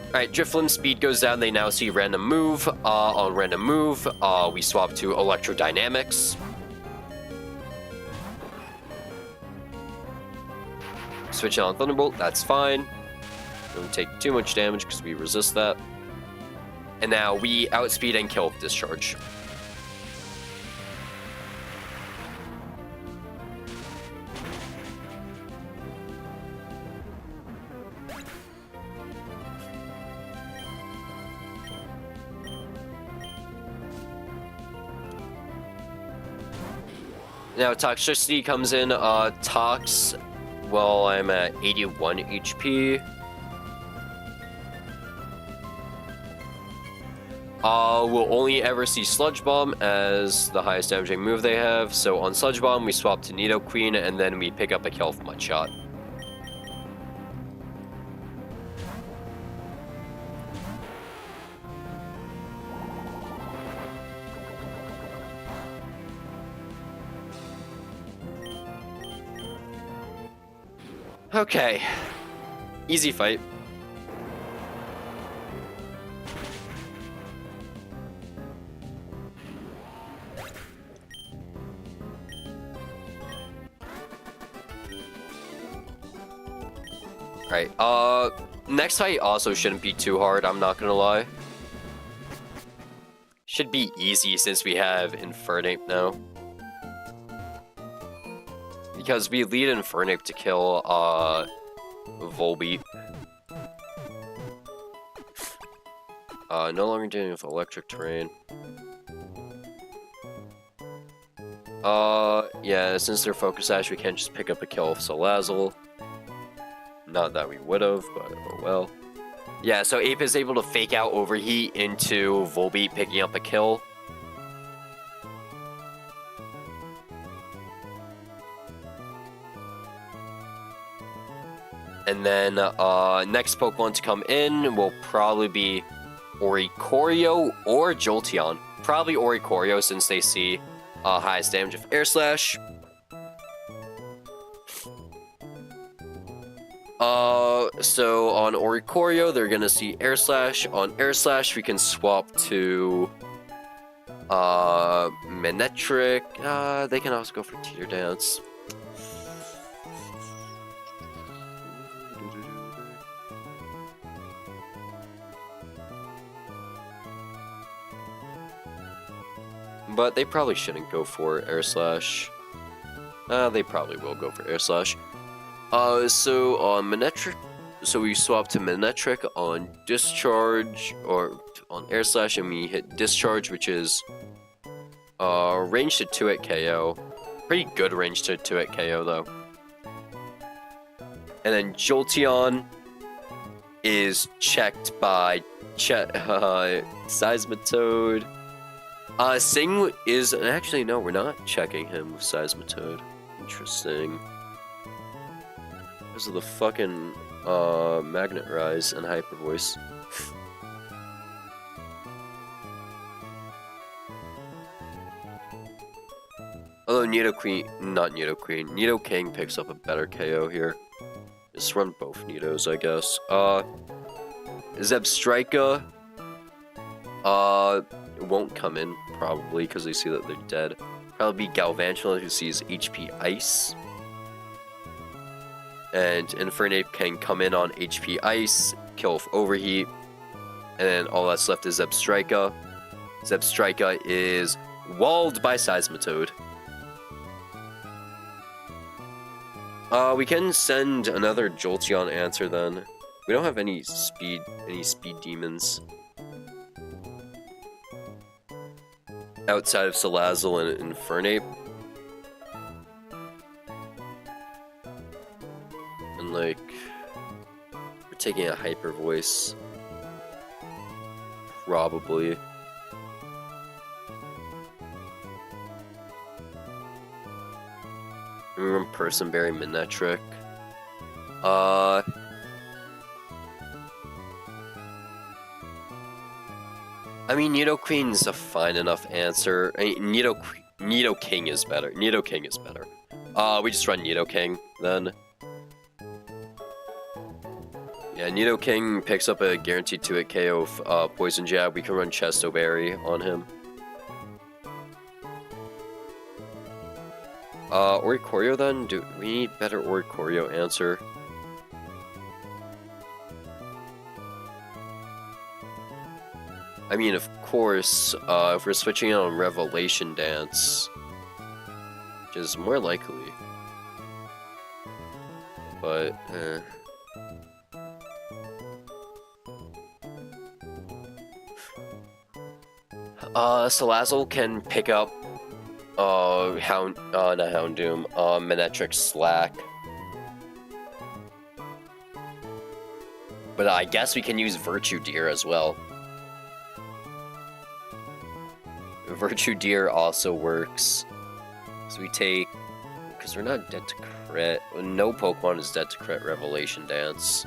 Alright, Drifblim's speed goes down. They now see Random Move. On Random Move, we swap to Electrodynamics. Switch on Thunderbolt, that's fine. Don't take too much damage because we resist that. And now we outspeed and kill with Discharge. Now Toxicity comes in, Tox, well, I'm at 81 HP. We'll only ever see Sludge Bomb as the highest damaging move they have, so on Sludge Bomb we swap to Nidoqueen and then we pick up a kill from Mudshot. Okay, easy fight. Alright, next fight also shouldn't be too hard, I'm not gonna lie. Should be easy since we have Infernape now. Because we lead Infernape to kill, Volbeat. No longer dealing with electric terrain. Yeah, since they're Focus Sash, we can't just pick up a kill with Salazzle. Not that we would've, but oh well. Yeah, so Ape is able to fake out Overheat into Volbeat picking up a kill. And then, next Pokemon to come in will probably be Oricorio or Jolteon. Probably Oricorio since they see highest damage of Air Slash. So on Oricorio, they're gonna see Air Slash. On Air Slash, we can swap to Manectric. They can also go for Teeter Dance. But they probably shouldn't go for Air Slash. They probably will go for Air Slash. So on Manectric, so we swap to Manectric on Discharge, or on Air Slash, and we hit Discharge, which is range to 2-hit KO. Pretty good range to 2-hit KO, though. And then Jolteon is checked by Seismitoad. Sing is... Actually, no, we're not checking him with Seismitoad. Interesting. Because of the fucking Magnet Rise and Hyper Voice. Although Nidoking picks up a better KO here. Just run both Nidos, I guess. Zebstrika won't come in, probably, because they see that they're dead. Probably be Galvantula, who sees HP Ice. And Infernape can come in on HP Ice, kill with Overheat, and then all that's left is Zebstrika. Zebstrika is walled by Seismitoad. We can send another Jolteon answer then. We don't have any speed demons outside of Salazzle and Infernape. And like, we're taking a Hyper Voice. Probably. Remember Person Berry Manectric. I mean, Nidoqueen's a fine enough answer. I mean, Nidoking is better. Nidoking is better. We just run Nidoking then. Yeah, Nidoking picks up a guaranteed 2-hit KO of Poison Jab. We can run Chesto Berry on him. Oricorio then? Do we need better Oricorio answer? I mean, of course, if we're switching on Revelation Dance, which is more likely. But, Salazzle can pick up Not Houndoom, Manectric Slack. But I guess we can use Virtue Deer as well. Virtue Deer also works. So we take... Because we're not dead to crit. No Pokemon is dead to crit Revelation Dance.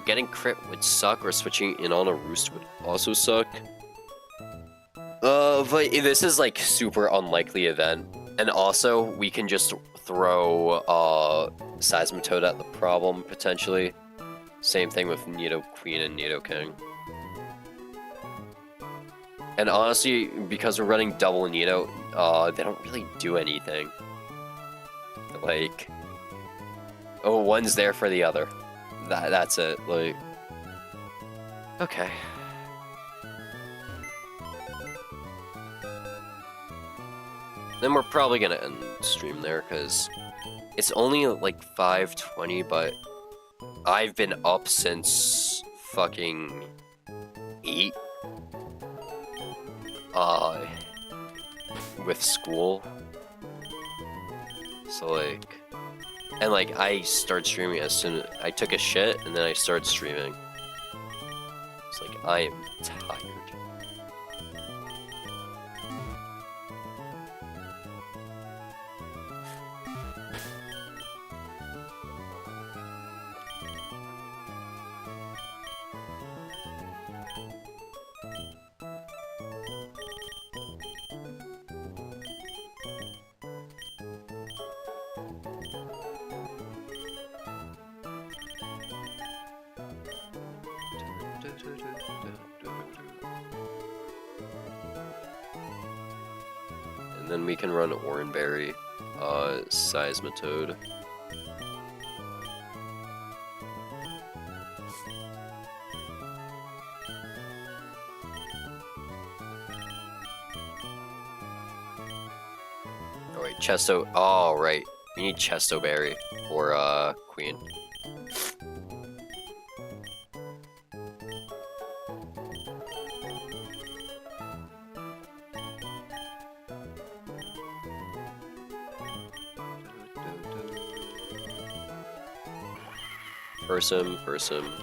Getting crit would suck, or switching in on a Roost would also suck. But this is like super unlikely event. And also, we can just throw, Seismitoad at the problem, potentially. Same thing with Nidoqueen and Nidoking. And honestly, because we're running double Nido, they don't really do anything. Like... Oh, one's there for the other. That's it, like... Okay. Then we're probably gonna end the stream there, because it's only like 5:20, but I've been up since fucking 8. With school. So like... And like, I started streaming as soon as I took a shit, and then I started streaming. It's like, I am tired. And then we can run Oranberry, Seismitoad. Oh wait, Chesto. Oh right, we need Chesto Berry for Queen. Persim,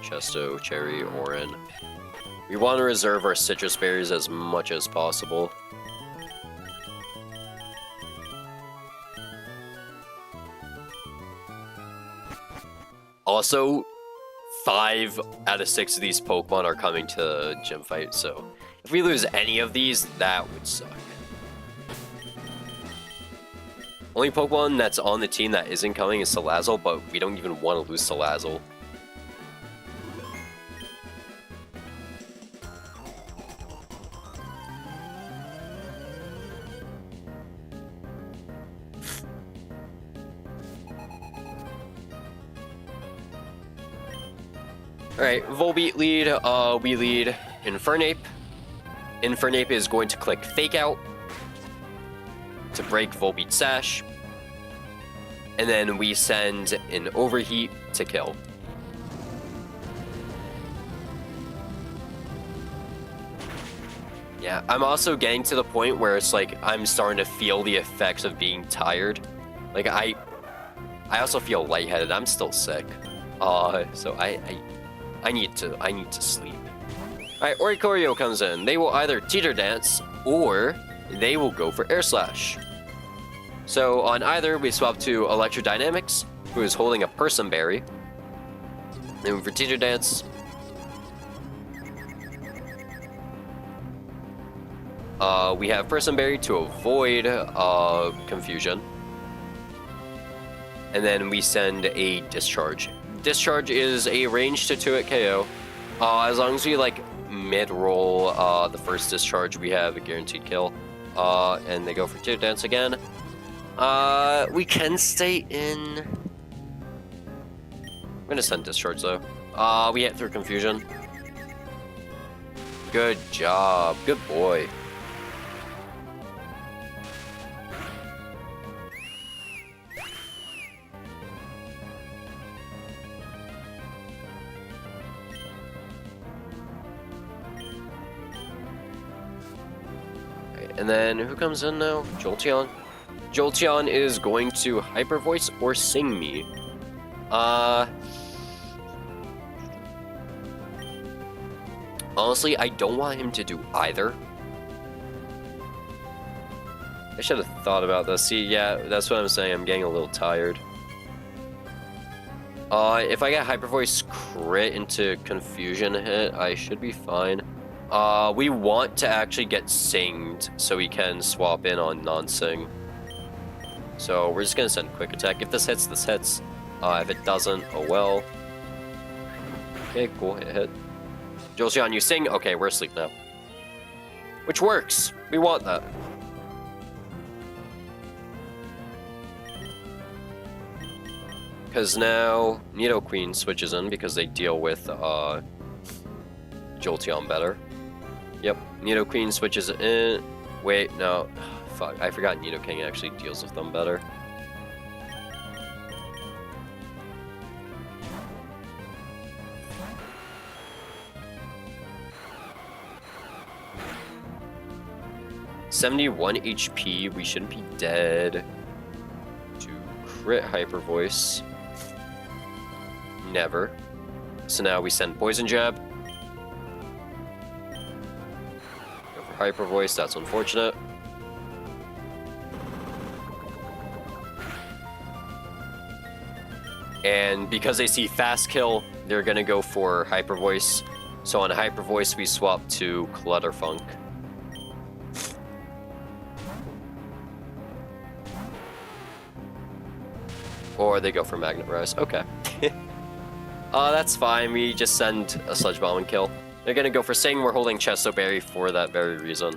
Chesto, Cherry, Orin. We want to reserve our citrus berries as much as possible. Also, 5 out of 6 of these Pokemon are coming to Gym Fight, so if we lose any of these, that would suck. Only Pokemon that's on the team that isn't coming is Salazzle, but we don't even want to lose Salazzle. Alright, Volbeat lead, we lead Infernape. Infernape is going to click Fake Out to break Volbeat's Sash. And then we send an Overheat to kill. Yeah, I'm also getting to the point where it's like I'm starting to feel the effects of being tired. Like I also feel lightheaded. I'm still sick. So I need to sleep. Alright, Oricorio comes in. They will either Teeter Dance or they will go for Air Slash. So on either, we swap to Electrodynamics, who is holding a Persim Berry. And for Teeter Dance, we have Persim Berry to avoid confusion. And then we send a Discharge. Discharge is a range to 2-hit KO. As long as we like mid-roll the first Discharge, we have a guaranteed kill. And they go for Teeter Dance again. We can stay in. I'm gonna send Discharge though. We hit through confusion. Good job, good boy. And then who comes in now? Jolteon. Jolteon is going to Hyper Voice or Sing Me. Honestly, I don't want him to do either. I should have thought about this. See, yeah, that's what I'm saying. I'm getting a little tired. If I get Hyper Voice crit into Confusion hit, I should be fine. We want to actually get Singed so we can swap in on non-Sing. So we're just gonna send Quick Attack. If this hits, this hits. If it doesn't, oh well. Okay, cool, it hit. Jolteon, you sing? Okay, we're asleep now. Which works. We want that. Because now Nidoqueen switches in because they deal with Jolteon better. Yep, Nidoqueen switches in. Wait, no. Fuck, I forgot Nidoking actually deals with them better. (71 HP, we shouldn't be dead. To crit Hyper Voice. Never. So now we send Poison Jab. Go for Hyper Voice, that's unfortunate. And because they see Fast Kill, they're gonna go for Hyper Voice. So on Hyper Voice, we swap to Clutterfunk. Or they go for Magnet Rise. Okay. That's fine. We just send a Sludge Bomb and kill. They're gonna go for Sing. We're holding Chesto Berry for that very reason.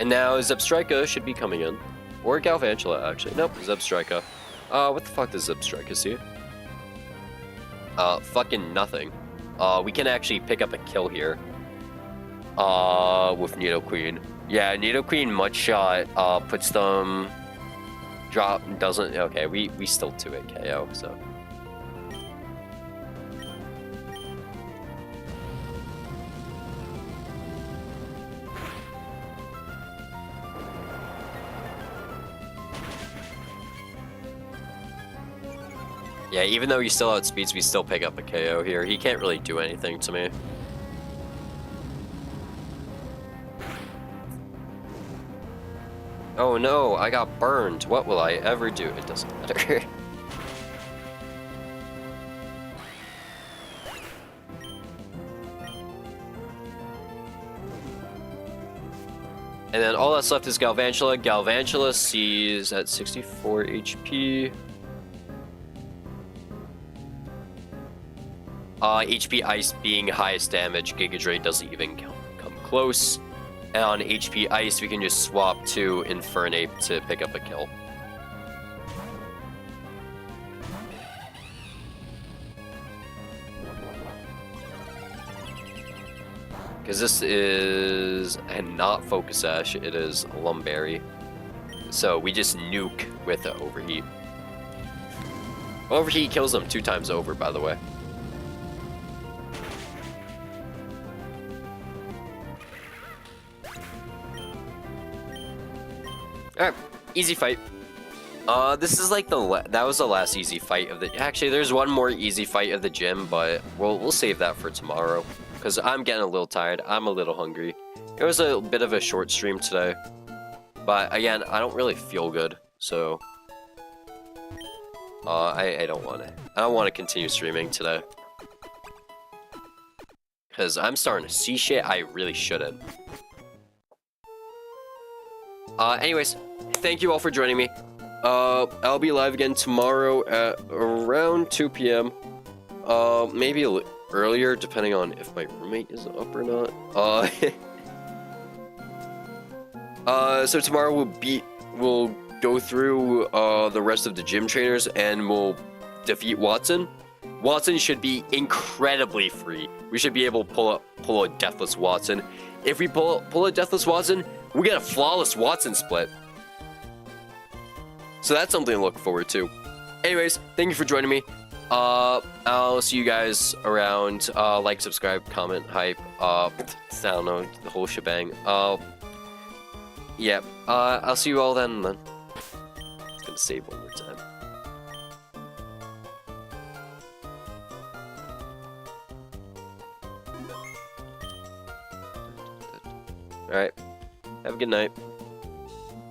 And now Zebstrika should be coming in. Or Galvantula, actually. Nope, Zebstrika. What the fuck does Zebstrika see? Fucking nothing. We can actually pick up a kill here. With Nidoqueen. Yeah, Nidoqueen Mudshot, puts them... Drop, doesn't... Okay, we still 2-hit KO, so... Yeah, even though he still outspeeds, we still pick up a KO here. He can't really do anything to me. Oh no, I got burned. What will I ever do? It doesn't matter. And then all that's left is Galvantula. Galvantula sees at 64 HP. HP Ice being highest damage, Giga Drain doesn't even come close. And on HP Ice, we can just swap to Infernape to pick up a kill. Because this is not Focus Sash, it is Lumberry. So we just nuke with the Overheat. Overheat kills them 2 times over, by the way. Alright, easy fight. This is like that was the last easy fight of the... Actually, there's one more easy fight of the gym, but we'll save that for tomorrow. Because I'm getting a little tired, I'm a little hungry. It was a bit of a short stream today. But again, I don't really feel good, so... I don't want to. I don't want to continue streaming today. Because I'm starting to see shit I really shouldn't. Anyways, thank you all for joining me. I'll be live again tomorrow at around 2 p.m. Maybe earlier, depending on if my roommate is up or not. So tomorrow we'll go through the rest of the gym trainers and we'll defeat Watson. Watson should be incredibly free. We should be able to pull a Deathless Watson. If we pull a Deathless Watson, we get a flawless Watson split. So that's something to look forward to. Anyways, thank you for joining me. I'll see you guys around. Like, subscribe, comment, hype. I don't know, the whole shebang. Yeah. I'll see you all then. Just gonna save one more time. All right. Have a good night.